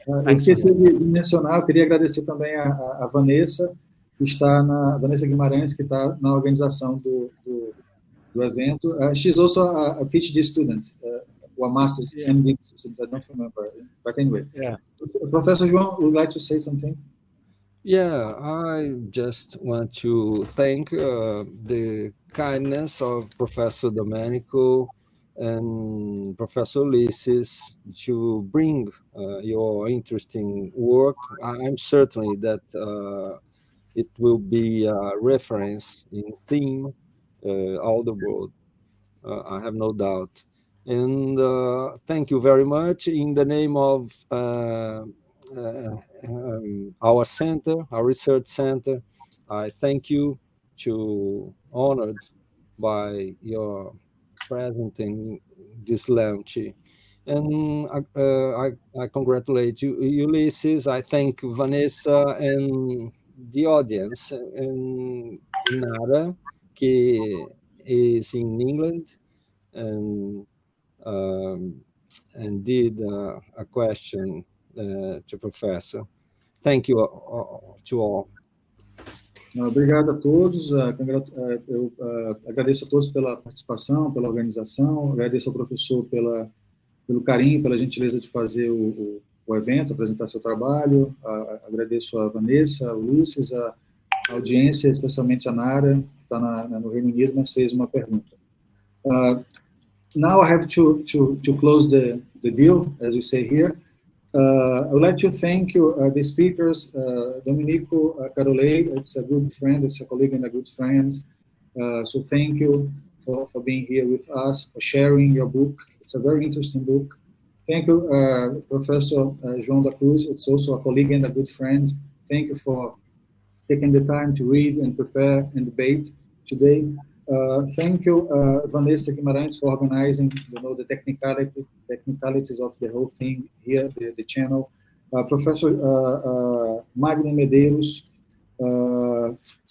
Eu esqueci de mencionar, eu queria agradecer também a Vanessa, Vanessa Guimarães, que está na organização do evento. She's also a PhD student or master's, MD systems, I don't remember. But anyway, Yeah. Professor João, would like to say something? Yeah, I just want to thank the kindness of Professor Domenico and Professor Ulysses to bring your interesting work. I'm certainly that it will be a reference in theme all the world. I have no doubt. And thank you very much. In the name of our center, our research center, I thank you to honored by your presenting this launch. And I congratulate you, Ulysses. I thank Vanessa and the audience, and Nara, que is in England, and did a question to Professor. Thank you to all. Obrigado a todos. Eu agradeço a todos pela participação, pela organização. Agradeço ao professor pelo carinho, pela gentileza de fazer o evento, apresentar seu trabalho. Agradeço a Vanessa, a Ulisses, a audiência, especialmente a Nara, que está no Reino Unido, mas fez uma pergunta. Now I have to close the deal, as we say here. I would like to thank you, the speakers, Domenico, Carolei. It's a good friend, it's a colleague and a good friend. So thank you for being here with us, for sharing your book. It's a very interesting book. Thank you, Professor João da Cruz. It's also a colleague and a good friend. Thank you for taking the time to read and prepare and debate today. Thank you, Vanessa Guimarães, for organizing, the technicalities of the whole thing here, the channel. Professor Magno Medeiros,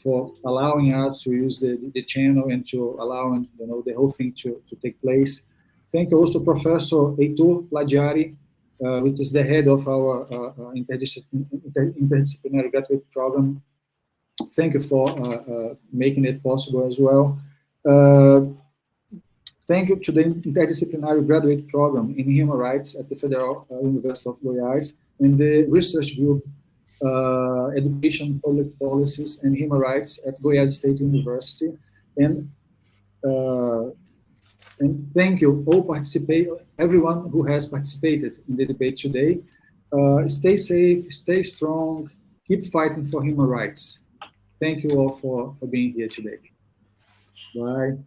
for allowing us to use the channel and to allowing, the whole thing to take place. Thank you also, Professor Heitor Ladiari, which is the head of our interdisciplinary graduate program. Thank you for making it possible as well. Thank you to the Interdisciplinary Graduate Program in Human Rights at the Federal University of Goiás and the Research Group Education, Public Policies, and Human Rights at Goiás State University. And thank you all everyone who has participated in the debate today. Stay safe, stay strong, keep fighting for human rights. Thank you all for being here today. Bye.